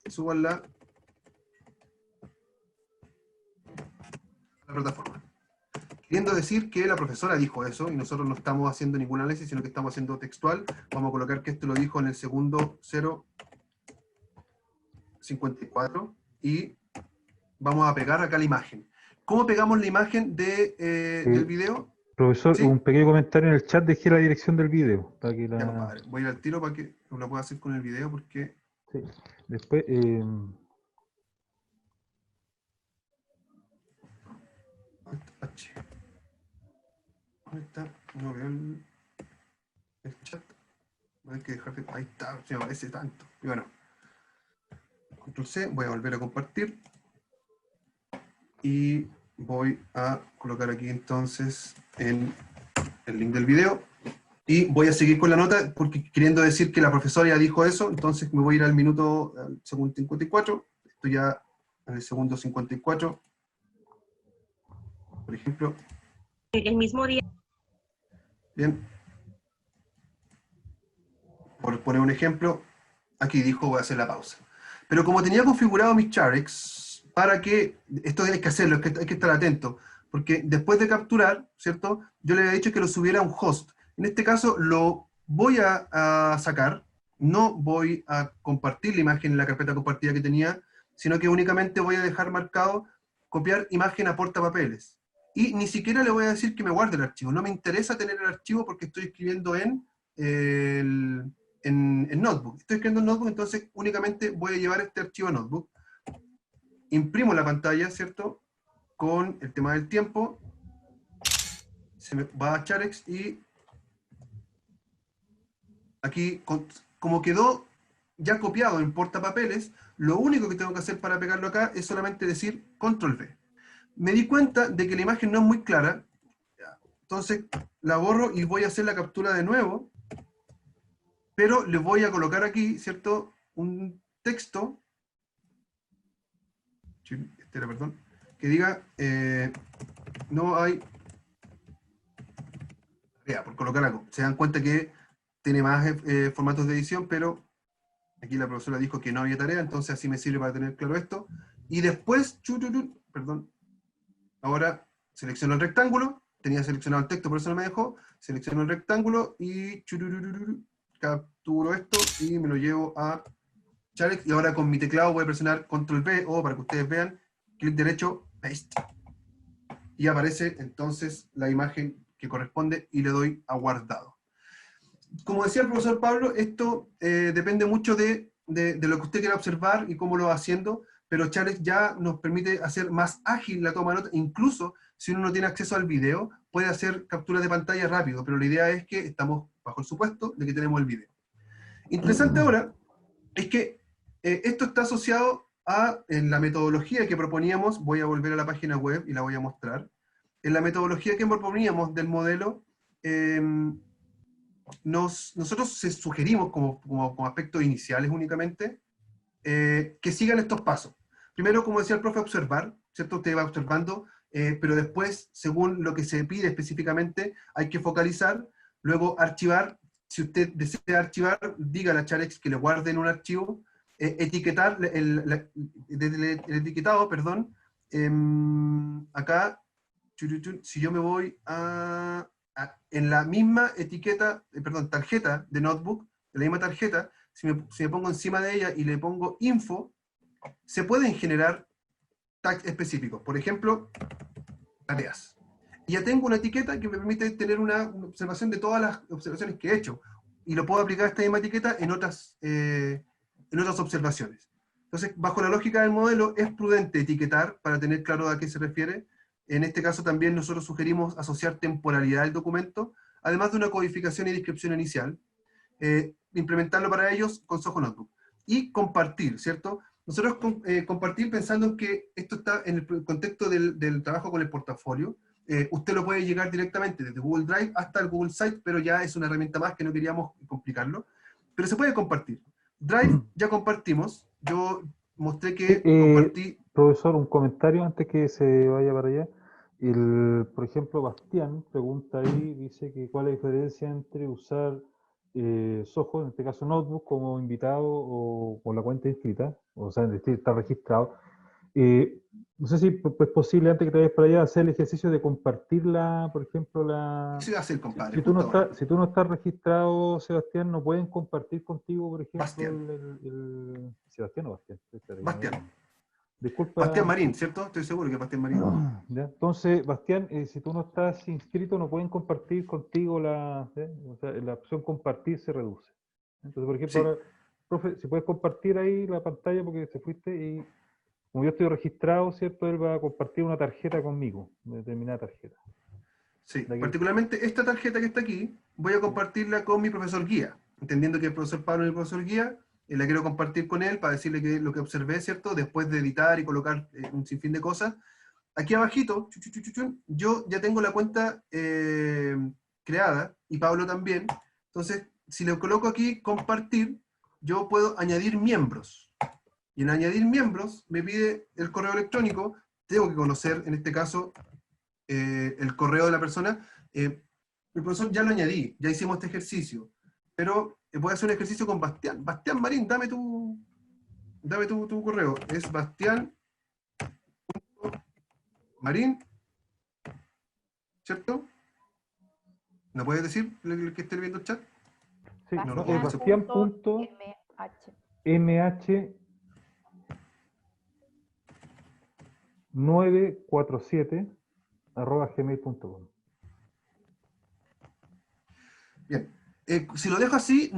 súbanla a la plataforma. Queriendo decir que la profesora dijo eso, y nosotros no estamos haciendo ningún análisis, sino que estamos haciendo textual. Vamos a colocar que esto lo dijo en el segundo 054, y vamos a pegar acá la imagen. ¿Cómo pegamos la imagen del video? Profesor, ¿Sí? un pequeño comentario en el chat, dejé la dirección del video. Para que Ya, compadre, voy a ir al tiro para que lo pueda hacer con el video, porque... Sí. Después... ¿Dónde está? No veo el chat. Hay que dejar de... Ahí está, se me parece tanto. Y bueno, Control C, voy a volver a compartir. Y voy a colocar aquí entonces en el link del video. Y voy a seguir con la nota, porque queriendo decir que la profesora ya dijo eso, entonces me voy a ir al segundo 54. Estoy ya en el segundo 54. Por ejemplo. El mismo día. Bien. Por poner un ejemplo, aquí dijo voy a hacer la pausa. Pero como tenía configurado mis Charex, para que, esto hay que hacerlo, hay que estar atento, porque después de capturar, ¿cierto? Yo le había dicho que lo subiera a un host. En este caso lo voy a sacar, no voy a compartir la imagen en la carpeta compartida que tenía, sino que únicamente voy a dejar marcado copiar imagen a portapapeles. Y ni siquiera le voy a decir que me guarde el archivo. No me interesa tener el archivo porque estoy escribiendo en Notebook. Estoy escribiendo en Notebook, entonces únicamente voy a llevar este archivo a Notebook. Imprimo la pantalla, ¿cierto? Con el tema del tiempo. Se me va a Charex y aquí, como quedó ya copiado en portapapeles, lo único que tengo que hacer para pegarlo acá es solamente decir Control V. Me di cuenta de que la imagen no es muy clara, entonces la borro y voy a hacer la captura de nuevo, pero le voy a colocar aquí, ¿cierto? Un texto, perdón, que diga, no hay tarea, por colocar algo. Se dan cuenta que tiene más formatos de edición, pero aquí la profesora dijo que no había tarea, entonces así me sirve para tener claro esto. Y después, perdón, ahora selecciono el rectángulo, tenía seleccionado el texto, por eso no me dejó, selecciono el rectángulo y capturo esto y me lo llevo a Charex, y ahora con mi teclado voy a presionar Control V, o para que ustedes vean, clic derecho, Paste. Y aparece entonces la imagen que corresponde y le doy a guardado. Como decía el profesor Pablo, esto depende mucho de lo que usted quiera observar y cómo lo va haciendo, pero Charex ya nos permite hacer más ágil la toma de nota, incluso si uno no tiene acceso al video, puede hacer capturas de pantalla rápido, pero la idea es que estamos bajo el supuesto de que tenemos el video. Interesante ahora es que esto está asociado en la metodología que proponíamos. Voy a volver a la página web y la voy a mostrar. En la metodología que proponíamos del modelo, nosotros sugerimos como aspectos iniciales únicamente, que sigan estos pasos. Primero, como decía el profe, observar, ¿cierto? Usted va observando, pero después, según lo que se pide específicamente, hay que focalizar, luego archivar. Si usted desea archivar, dígale a Charex que le guarden un archivo, etiquetar, el etiquetado, perdón, acá, si yo me voy en la misma etiqueta, tarjeta de Notebook, en la misma tarjeta, si me pongo encima de ella y le pongo info, se pueden generar tags específicos. Por ejemplo, tareas. Y ya tengo una etiqueta que me permite tener una observación de todas las observaciones que he hecho. Y lo puedo aplicar esta misma etiqueta en otras observaciones. Entonces, bajo la lógica del modelo, es prudente etiquetar para tener claro a qué se refiere. En este caso también nosotros sugerimos asociar temporalidad al documento, además de una codificación y descripción inicial. Implementarlo para ellos con Zoho Notebook. Y compartir, ¿cierto? Nosotros compartir pensando en que esto está en el contexto del trabajo con el portafolio. Usted lo puede llegar directamente desde Google Drive hasta el Google Site, pero ya es una herramienta más que no queríamos complicarlo. Pero se puede compartir. Drive ya compartimos. Yo mostré que compartí... Profesor, un comentario antes que se vaya para allá. Por ejemplo, Bastián pregunta ahí, dice que cuál es la diferencia entre usar Zoho, en este caso Notebook, como invitado o con la cuenta inscrita, o sea, está registrado. No sé si es posible, antes que te vayas para allá, hacer el ejercicio de compartirla, por ejemplo, ¿Qué se va a hacer, compadre? Si tú no estás registrado, Sebastián, ¿no pueden compartir contigo, por ejemplo, Bastián. ¿Sebastián o Bastián? Bastián. Disculpa. Bastián Marín, ¿cierto? Estoy seguro que es Bastián Marín. ¿Ya? Entonces, Bastián, si tú no estás inscrito, no pueden compartir contigo o sea, la opción compartir se reduce. Entonces, por ejemplo, Sí. ahora, profe, si puedes compartir ahí la pantalla porque se fuiste y como yo estoy registrado, ¿cierto? Él va a compartir una tarjeta conmigo, una determinada tarjeta. Sí, particularmente esta tarjeta que está aquí, voy a compartirla con mi profesor guía, entendiendo que el profesor Pablo es el profesor guía, la quiero compartir con él para decirle que lo que observé, ¿cierto? Después de editar y colocar un sinfín de cosas. Aquí abajito, yo ya tengo la cuenta creada, y Pablo también. Entonces, si le coloco aquí compartir, yo puedo añadir miembros. Y en añadir miembros, me pide el correo electrónico, tengo que conocer, en este caso, el correo de la persona. El profesor ya lo añadí, ya hicimos este ejercicio, pero voy a hacer un ejercicio con Bastián. Bastián Marín, dame dame tu correo. Es Bastián.marín, ¿cierto? ¿No puedes decir el que esté viendo el chat? Sí, No no, lo puedo hacer. Bastian.mh947@gmail.com. Bien. Si lo dejo así,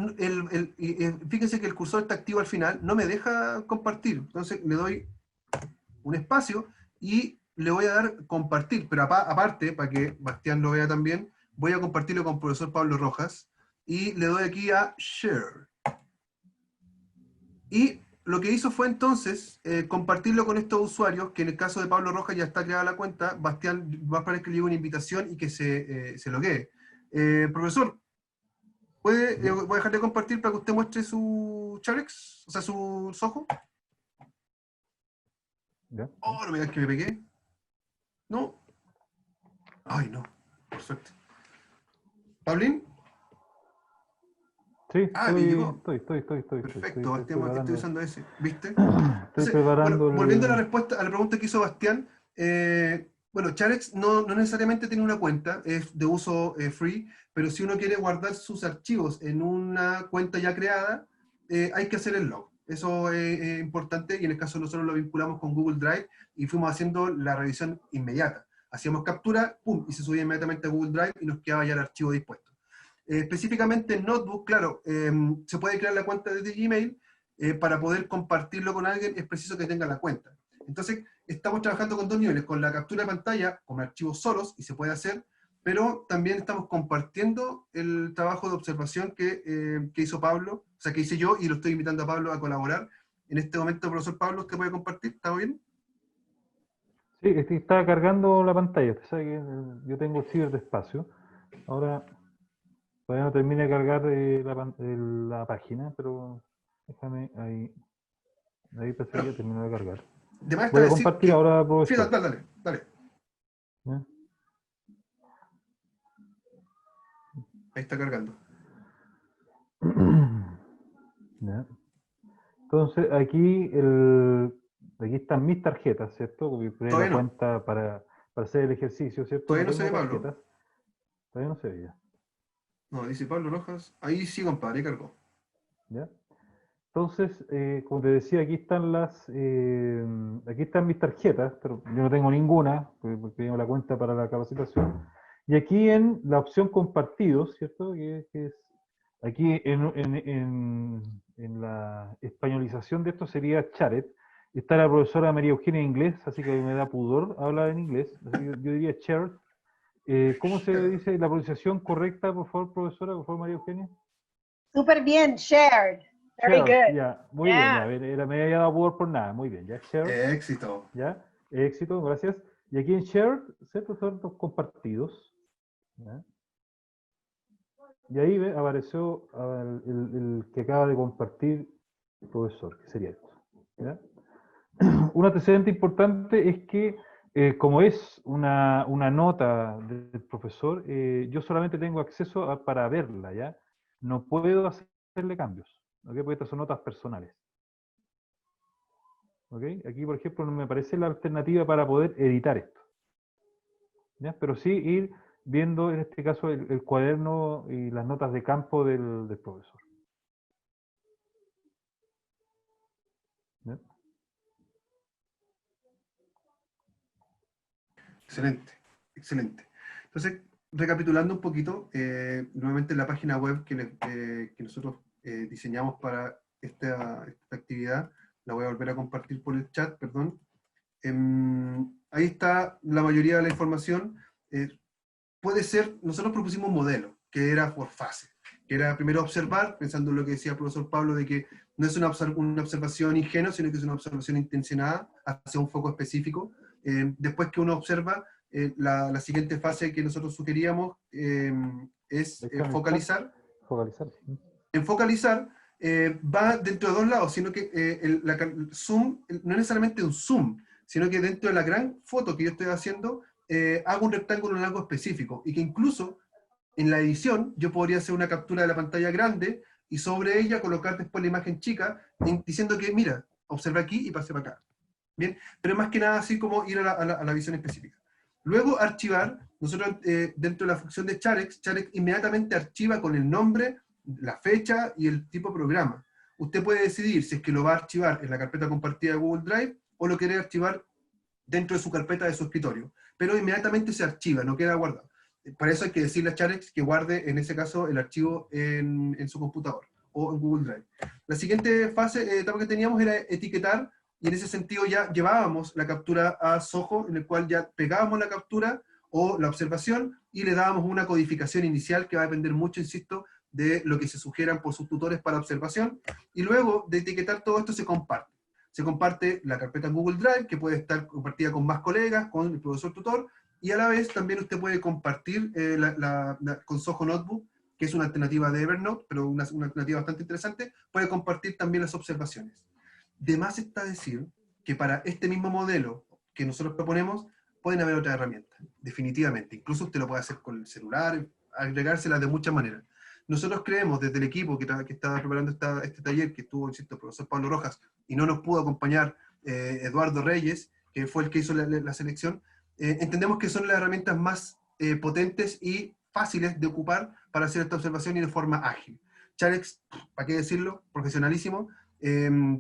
fíjense que el cursor está activo al final, no me deja compartir. Entonces le doy un espacio y le voy a dar compartir, pero aparte, para que Bastián lo vea también, voy a compartirlo con el profesor Pablo Rojas y le doy aquí a Share. Y lo que hizo fue entonces compartirlo con estos usuarios, que en el caso de Pablo Rojas ya está creada la cuenta. Bastián va a esperar que le llegue una invitación y que se loguee. Profesor, voy a dejar de compartir para que usted muestre su Charex, o sea, su Soho. ¿Ya? Oh, no me digas que me pegué. No. Ay, no. Por suerte. ¿Pablín? Sí, me llegó. estoy. Perfecto, Bastián, porque estoy usando ese. ¿Viste? Estoy Entonces, preparando bueno, volviendo a la respuesta, a la pregunta que hizo Bastián, bueno, Charex no necesariamente tiene una cuenta, es de uso free, pero si uno quiere guardar sus archivos en una cuenta ya creada, hay que hacer el log. Eso es importante, y en el caso nosotros lo vinculamos con Google Drive y fuimos haciendo la revisión inmediata. Hacíamos captura, pum, y se subía inmediatamente a Google Drive y nos quedaba ya el archivo dispuesto. Específicamente en Notebook, claro, se puede crear la cuenta desde Gmail. Para poder compartirlo con alguien es preciso que tenga la cuenta. Entonces, estamos trabajando con dos niveles, con la captura de pantalla, con archivos solos, y se puede hacer, pero también estamos compartiendo el trabajo de observación que hizo Pablo, o sea, que hice yo, y lo estoy invitando a Pablo a colaborar. En este momento, profesor Pablo, ¿usted puede compartir? ¿Está bien? Sí, es que está cargando la pantalla. Usted sabe que yo tengo ciberdespacio. Ahora todavía no termina de cargar la página, pero déjame ahí. Ahí parece que ya terminó de cargar. Voy a compartir ahora, profesor. Sí, dale. ¿Ya? Ahí está cargando. ¿Ya? Entonces, aquí están mis tarjetas, ¿cierto? Porque creé la cuenta para hacer el ejercicio, ¿cierto? Todavía no se ve, Pablo. Todavía no se ve ya. No, dice Pablo Rojas. Ahí sí, compadre, cargó. ¿Ya? Entonces, como te decía, aquí están mis tarjetas, pero yo no tengo ninguna, porque tengo la cuenta para la capacitación. Y aquí en la opción compartidos, ¿cierto? Que es aquí en la españolización de esto sería Charet. Está la profesora María Eugenia en inglés, así que me da pudor hablar en inglés. Así que yo diría Charet. ¿Cómo se dice la pronunciación correcta, por favor, profesora? Por favor, María Eugenia. Súper bien, shared. Very good. Ya, muy bien, ya, me había dado pudor por nada, muy bien, ya, share. Éxito. Ya, éxito, gracias. Y aquí en share, ¿cierto? Son los compartidos. ¿Ya? Y ahí apareció el que acaba de compartir el profesor, que sería esto. ¿Ya? Un antecedente importante es que, como es una nota del profesor, yo solamente tengo acceso para verla, ¿ya? No puedo hacerle cambios. ¿Okay? Porque estas son notas personales. ¿Okay? Aquí, por ejemplo, no me parece la alternativa para poder editar esto. ¿Ya? Pero sí ir viendo, en este caso, el cuaderno y las notas de campo del profesor. ¿Ya? Excelente. Entonces, recapitulando un poquito, nuevamente la página web que nosotros diseñamos para esta actividad, la voy a volver a compartir por el chat, perdón. Ahí está la mayoría de la información. Puede ser, nosotros propusimos un modelo, que era por fase, que era primero observar, pensando en lo que decía el profesor Pablo, de que no es una observación ingenua, sino que es una observación intencionada hacia un foco específico. Después que uno observa, la siguiente fase que nosotros sugeríamos es focalizar. En focalizar va dentro de dos lados, sino que el zoom no es necesariamente un zoom, sino que dentro de la gran foto que yo estoy haciendo, hago un rectángulo en algo específico, y que incluso en la edición yo podría hacer una captura de la pantalla grande y sobre ella colocar después la imagen chica, diciendo que, mira, observa aquí y pase para acá. Bien, pero más que nada así como ir a la visión específica. Luego, archivar, nosotros dentro de la función de Charex, Charex inmediatamente archiva con el nombre, la fecha y el tipo de programa. Usted puede decidir si es que lo va a archivar en la carpeta compartida de Google Drive o lo quiere archivar dentro de su carpeta de su escritorio. Pero inmediatamente se archiva, no queda guardado. Para eso hay que decirle a Charex que guarde, en ese caso, el archivo en su computador o en Google Drive. La siguiente fase, etapa que teníamos era etiquetar, y en ese sentido ya llevábamos la captura a Zoho, en el cual ya pegábamos la captura o la observación y le dábamos una codificación inicial que va a depender mucho, insisto, de lo que se sugieran por sus tutores para observación, y luego de etiquetar todo esto se comparte. Se comparte la carpeta en Google Drive, que puede estar compartida con más colegas, con el profesor tutor, y a la vez también usted puede compartir con Zoho Notebook, que es una alternativa de Evernote, pero una alternativa bastante interesante, puede compartir también las observaciones. De más está decir que para este mismo modelo que nosotros proponemos, pueden haber otras herramientas, definitivamente. Incluso usted lo puede hacer con el celular, agregárselas de muchas maneras. Nosotros creemos desde el equipo que estaba preparando este taller, que estuvo, insisto, el profesor Pablo Rojas, y no nos pudo acompañar Eduardo Reyes, que fue el que hizo la selección, entendemos que son las herramientas más potentes y fáciles de ocupar para hacer esta observación y de forma ágil. Charex, ¿para qué decirlo? Profesionalísimo,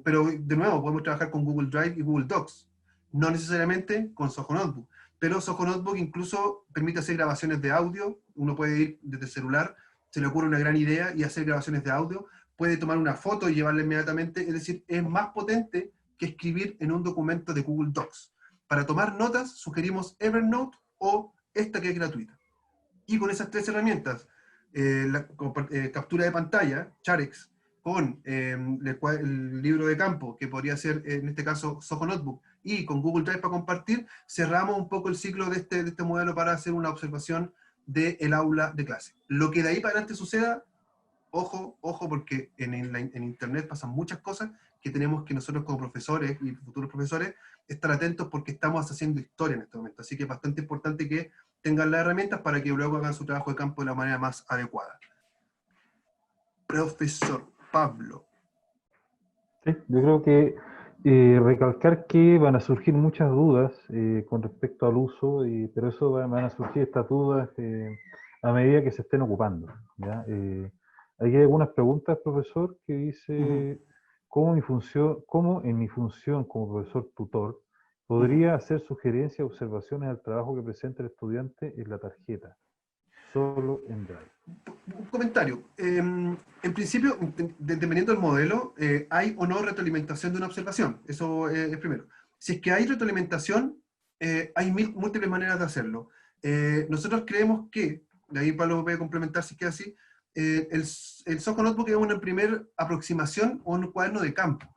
pero de nuevo podemos trabajar con Google Drive y Google Docs, no necesariamente con Zoho Notebook, pero Zoho Notebook incluso permite hacer grabaciones de audio. Uno puede ir desde el celular, se le ocurre una gran idea y hacer grabaciones de audio, puede tomar una foto y llevarla inmediatamente, es decir, es más potente que escribir en un documento de Google Docs. Para tomar notas sugerimos Evernote o esta que es gratuita. Y con esas tres herramientas, captura de pantalla, Charex, con el libro de campo, que podría ser en este caso Zoho Notebook, y con Google Drive para compartir, cerramos un poco el ciclo de este modelo para hacer una observación del aula de clase. Lo que de ahí para adelante suceda, ojo, porque en Internet pasan muchas cosas que tenemos que nosotros como profesores y futuros profesores estar atentos, porque estamos haciendo historia en este momento. Así que es bastante importante que tengan las herramientas para que luego hagan su trabajo de campo de la manera más adecuada. Profesor Pablo. Sí, yo creo que recalcar que van a surgir muchas dudas con respecto al uso, pero eso van a surgir estas dudas a medida que se estén ocupando, ¿ya? Aquí hay algunas preguntas, profesor, que dice, ¿cómo en mi función como profesor tutor podría hacer sugerencias o observaciones al trabajo que presenta el estudiante en la tarjeta, solo en Drive? Un comentario. En principio, dependiendo del modelo, hay o no retroalimentación de una observación. Eso es primero. Si es que hay retroalimentación, hay múltiples maneras de hacerlo. Nosotros creemos que, de ahí Pablo puede complementar si queda así, el Zoho Notebook es una primera aproximación o un cuaderno de campo.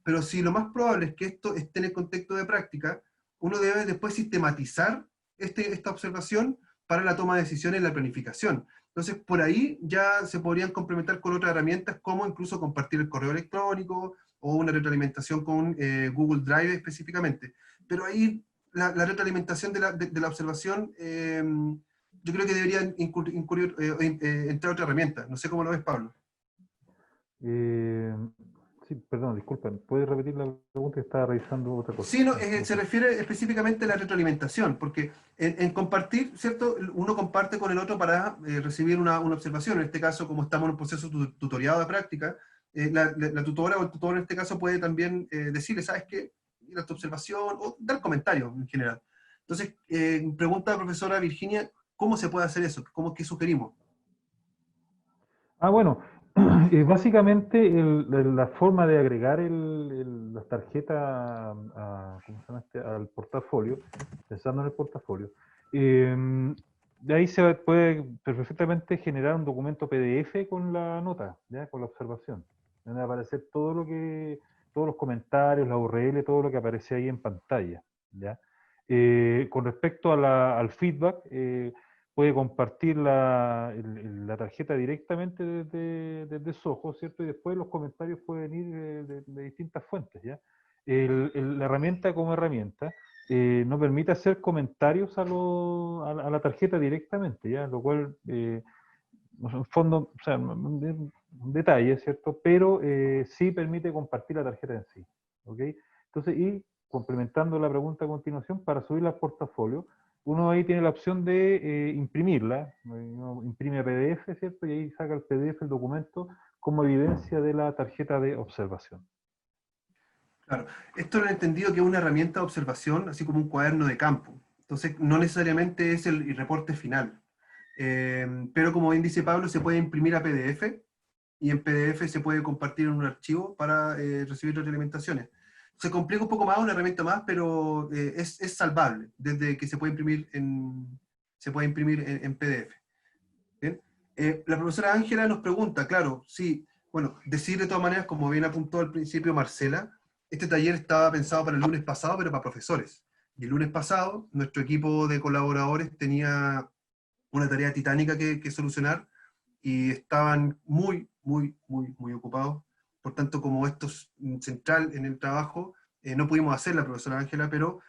Pero si lo más probable es que esto esté en el contexto de práctica, uno debe después sistematizar esta observación para la toma de decisiones y la planificación. Entonces, por ahí ya se podrían complementar con otras herramientas, como incluso compartir el correo electrónico o una retroalimentación con Google Drive específicamente. Pero ahí la retroalimentación de la observación, yo creo que deberían entrar otra herramienta. No sé cómo lo ves, Pablo. Sí, perdón, disculpen. ¿Puedes repetir la pregunta? Que estaba revisando otra cosa. Sí, no, se refiere específicamente a la retroalimentación, porque en compartir, ¿cierto? Uno comparte con el otro para recibir una observación. En este caso, como estamos en un proceso tutoriado de práctica, la tutora o el tutor en este caso puede también decirle, ¿sabes qué? Mira tu observación, o dar comentarios en general. Entonces, pregunta a la profesora Virginia, ¿cómo se puede hacer eso? ¿Qué sugerimos? Bueno, básicamente la forma de agregar las tarjetas ¿cómo se llama al portafolio, pensando en el portafolio, de ahí se puede perfectamente generar un documento PDF con la nota, ¿ya? Con la observación, donde va a aparecer todos los comentarios, la URL, todo lo que aparece ahí en pantalla, ¿ya? Con respecto al feedback, puede compartir la tarjeta directamente desde Zoho, ¿cierto? Y después los comentarios pueden ir de distintas fuentes, ¿ya? La herramienta como herramienta no permite hacer comentarios a la tarjeta directamente, ¿ya? Lo cual, en fondo, o sea, un detalle, ¿cierto? Pero sí permite compartir la tarjeta en sí, ¿ok? Entonces, y complementando la pregunta a continuación, para subirla al portafolio, uno ahí tiene la opción de imprimirla, uno imprime PDF, ¿cierto? Y ahí saca el PDF, el documento, como evidencia de la tarjeta de observación. Claro, esto lo he entendido que es una herramienta de observación, así como un cuaderno de campo. Entonces, no necesariamente es el reporte final. Pero como bien dice Pablo, se puede imprimir a PDF, y en PDF se puede compartir en un archivo para recibir retroalimentaciones. Se complica un poco más, una herramienta más, pero es salvable, desde que se puede imprimir en PDF. ¿Bien? La profesora Ángela nos pregunta, claro, sí, bueno, decir de todas maneras, como bien apuntó al principio Marcela, este taller estaba pensado para el lunes pasado, pero para profesores. Y el lunes pasado, nuestro equipo de colaboradores tenía una tarea titánica que solucionar, y estaban muy ocupados. Por tanto, como esto es central en el trabajo, no pudimos hacer la profesora Ángela, pero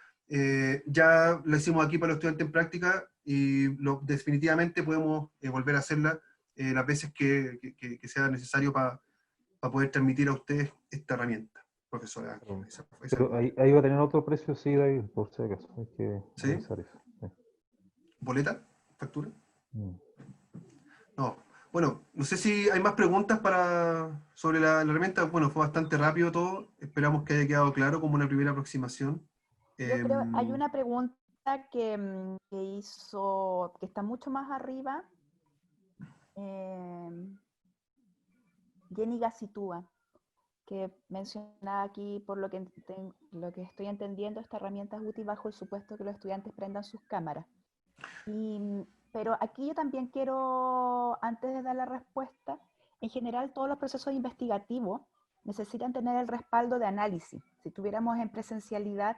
ya la hicimos aquí para los estudiantes en práctica, y definitivamente podemos volver a hacerla las veces que sea necesario para poder transmitir a ustedes esta herramienta, profesora Ángela. Pero ahí va a tener otro precio, sí, David, por si acaso. Hay que ¿Sí? revisar eso. Sí. ¿Boleta? ¿Factura? Mm. No. Bueno, no sé si hay más preguntas sobre la herramienta. Bueno, fue bastante rápido todo. Esperamos que haya quedado claro como una primera aproximación. Yo creo, hay una pregunta que está mucho más arriba. Jenny Gacitúa, que mencionaba aquí, por lo que estoy entendiendo, esta herramienta es útil bajo el supuesto que los estudiantes prendan sus cámaras. Pero aquí yo también quiero, antes de dar la respuesta, en general todos los procesos investigativos necesitan tener el respaldo de análisis. Si estuviéramos en presencialidad,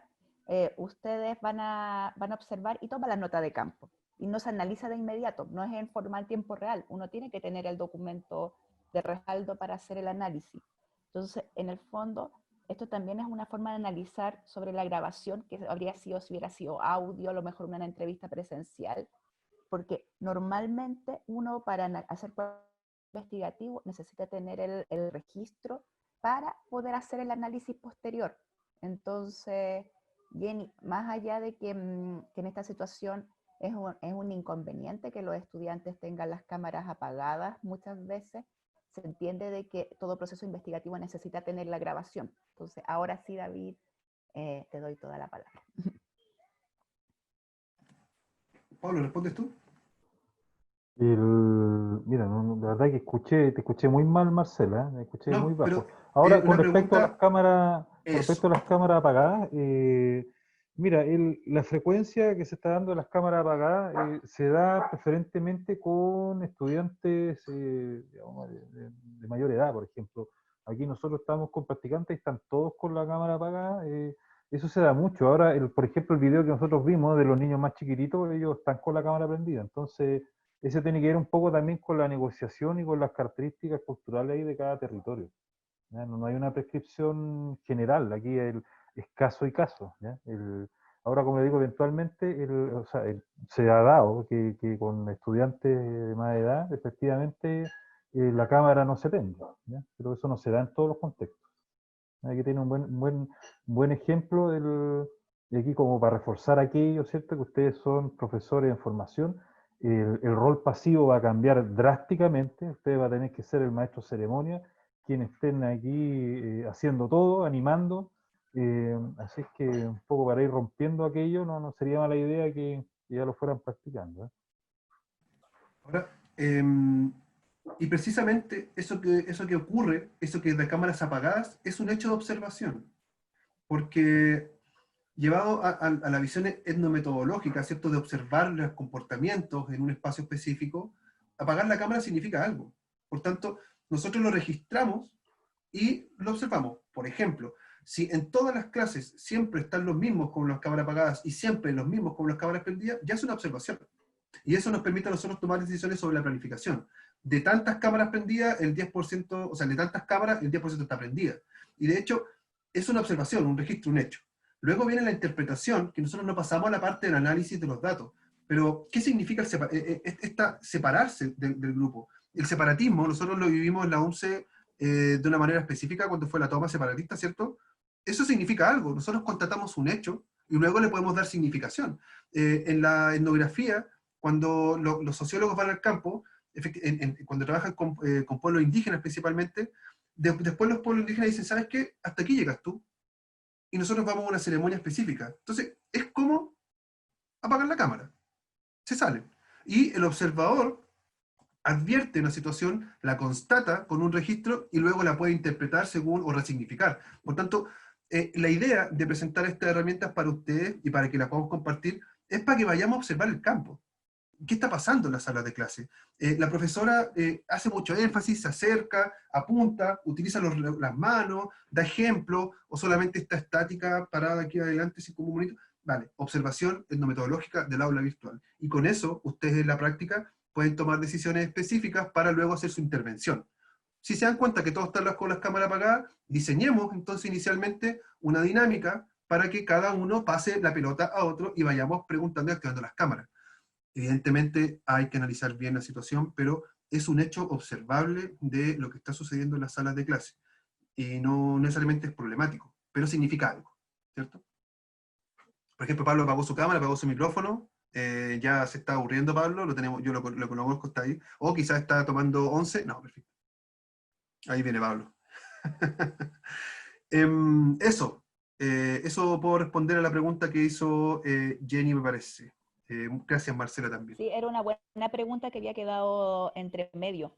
ustedes van a observar y toman la nota de campo. Y no se analiza de inmediato, no es en forma en tiempo real. Uno tiene que tener el documento de respaldo para hacer el análisis. Entonces, en el fondo, esto también es una forma de analizar sobre la grabación, que habría sido, si hubiera sido audio, a lo mejor una entrevista presencial, porque normalmente uno para hacer investigativo necesita tener el registro para poder hacer el análisis posterior. Entonces, Jenny, más allá de que en esta situación es un inconveniente que los estudiantes tengan las cámaras apagadas muchas veces, se entiende de que todo proceso investigativo necesita tener la grabación. Entonces, ahora sí, David, te doy toda la palabra. Pablo, ¿respondes tú? Mira, la verdad que te escuché muy mal, Marcela, me escuché No, muy bajo. pero, Ahora, una pregunta. Con respecto a las cámaras apagadas, mira, la frecuencia que se está dando de las cámaras apagadas se da preferentemente con estudiantes digamos, de mayor edad, por ejemplo. Aquí nosotros estamos con practicantes y están todos con la cámara apagada. Eso se da mucho. Ahora, por ejemplo, el video que nosotros vimos de los niños más chiquititos, ellos están con la cámara prendida. Entonces, ese tiene que ver un poco también con la negociación y con las características culturales ahí de cada territorio. ¿Ya? No hay una prescripción general, aquí es caso y caso. ¿Ya? Ahora, como le digo, eventualmente se ha dado que con estudiantes de más edad, efectivamente, la cámara no se prende, ¿ya? Pero eso no se da en todos los contextos. Aquí tiene un buen ejemplo, de aquí como para reforzar aquello, ¿cierto? Que ustedes son profesores en formación. El rol pasivo va a cambiar drásticamente, usted va a tener que ser el maestro de ceremonia, quienes estén aquí haciendo todo, animando, así es que un poco para ir rompiendo aquello, no sería mala idea que ya lo fueran practicando. Ahora, y precisamente eso que ocurre, eso que de cámaras apagadas, es un hecho de observación, porque llevado a la visión etnometodológica, ¿cierto?, de observar los comportamientos en un espacio específico, apagar la cámara significa algo. Por tanto, nosotros lo registramos y lo observamos. Por ejemplo, si en todas las clases siempre están los mismos con las cámaras apagadas y siempre los mismos con las cámaras prendidas, ya es una observación. Y eso nos permite a nosotros tomar decisiones sobre la planificación. De tantas cámaras prendidas, el 10%, o sea, de tantas cámaras, el 10% está prendida. Y de hecho, es una observación, un registro, un hecho. Luego viene la interpretación, que nosotros no pasamos a la parte del análisis de los datos. Pero, ¿qué significa separarse del grupo? El separatismo, nosotros lo vivimos en la UNCE de una manera específica cuando fue la toma separatista, ¿cierto? eso significa algo. Nosotros constatamos un hecho y luego le podemos dar significación. En la etnografía, cuando los sociólogos van al campo, cuando trabajan con pueblos indígenas principalmente, después los pueblos indígenas dicen, ¿sabes qué? Hasta aquí llegas tú. Y nosotros vamos a una ceremonia específica. Entonces, es como apagar la cámara. Se salen. Y el observador advierte una situación, la constata con un registro y luego la puede interpretar según o resignificar. Por tanto, la idea de presentar estas herramientas para ustedes y para que las podamos compartir es para que vayamos a observar el campo. ¿Qué está pasando en las salas de clase? La profesora hace mucho énfasis, se acerca, apunta, utiliza las manos, da ejemplos, o solamente está estática, parada aquí adelante, sin como un monito. Vale, observación etnometodológica del aula virtual. Y con eso, ustedes en la práctica pueden tomar decisiones específicas para luego hacer su intervención. Si se dan cuenta que todos están con las cámaras apagadas, diseñemos entonces inicialmente una dinámica para que cada uno pase la pelota a otro y vayamos preguntando y activando las cámaras. Evidentemente hay que analizar bien la situación, pero es un hecho observable de lo que está sucediendo en las salas de clase. Y no necesariamente es problemático, pero significa algo, ¿cierto? Por ejemplo, Pablo apagó su cámara, apagó su micrófono, ya se está aburriendo Pablo, yo lo conozco, está ahí. O quizás está tomando 11, no, perfecto. Ahí viene Pablo. Eso puedo responder a la pregunta que hizo Jenny, me parece. Gracias, Marcela, también. Sí, era una buena pregunta que había quedado entre medio.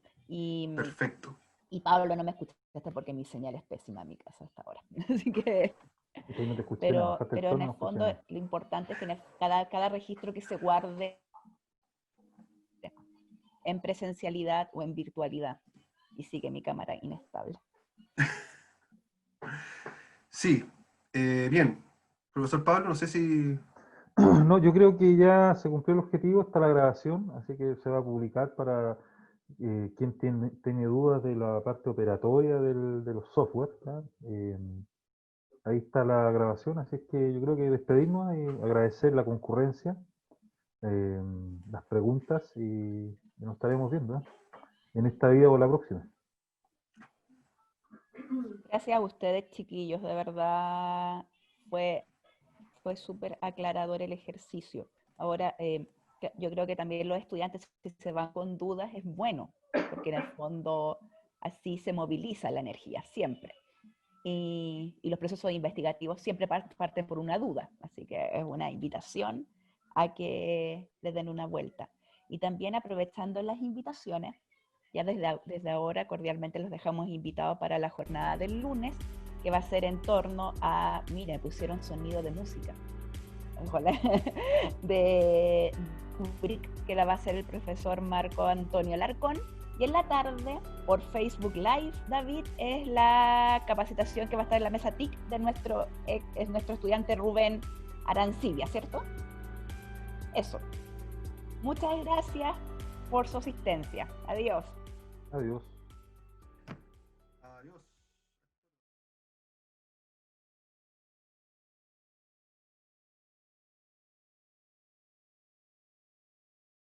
Perfecto. Y Pablo, no me escuchaste porque mi señal es pésima en mi casa hasta ahora. Así que... No te escuché pero nada, en el fondo lo importante es tener cada registro que se guarde en presencialidad o en virtualidad. Y sigue mi cámara inestable. Sí, bien. Profesor Pablo, no sé si... No, yo creo que ya se cumplió el objetivo, está la grabación, así que se va a publicar para quien tiene dudas de la parte operatoria de los software. Ahí está la grabación, así es que yo creo que despedirnos y agradecer la concurrencia, las preguntas y nos estaremos viendo en esta vida o la próxima. Gracias a ustedes, chiquillos, de verdad fue súper aclarador el ejercicio. Ahora, yo creo que también los estudiantes, si se van con dudas, es bueno, porque en el fondo así se moviliza la energía, siempre. Y los procesos investigativos siempre parten por una duda, así que es una invitación a que le den una vuelta. Y también aprovechando las invitaciones, ya desde ahora cordialmente los dejamos invitados para la jornada del lunes, que va a ser en torno a, mira, pusieron sonido de música, ojalá, de Kubrick, que la va a hacer el profesor Marco Antonio Larcón. Y en la tarde, por Facebook Live, David, es la capacitación que va a estar en la mesa TIC de nuestro estudiante Rubén Arancibia, ¿cierto? Eso. Muchas gracias por su asistencia. Adiós. Adiós.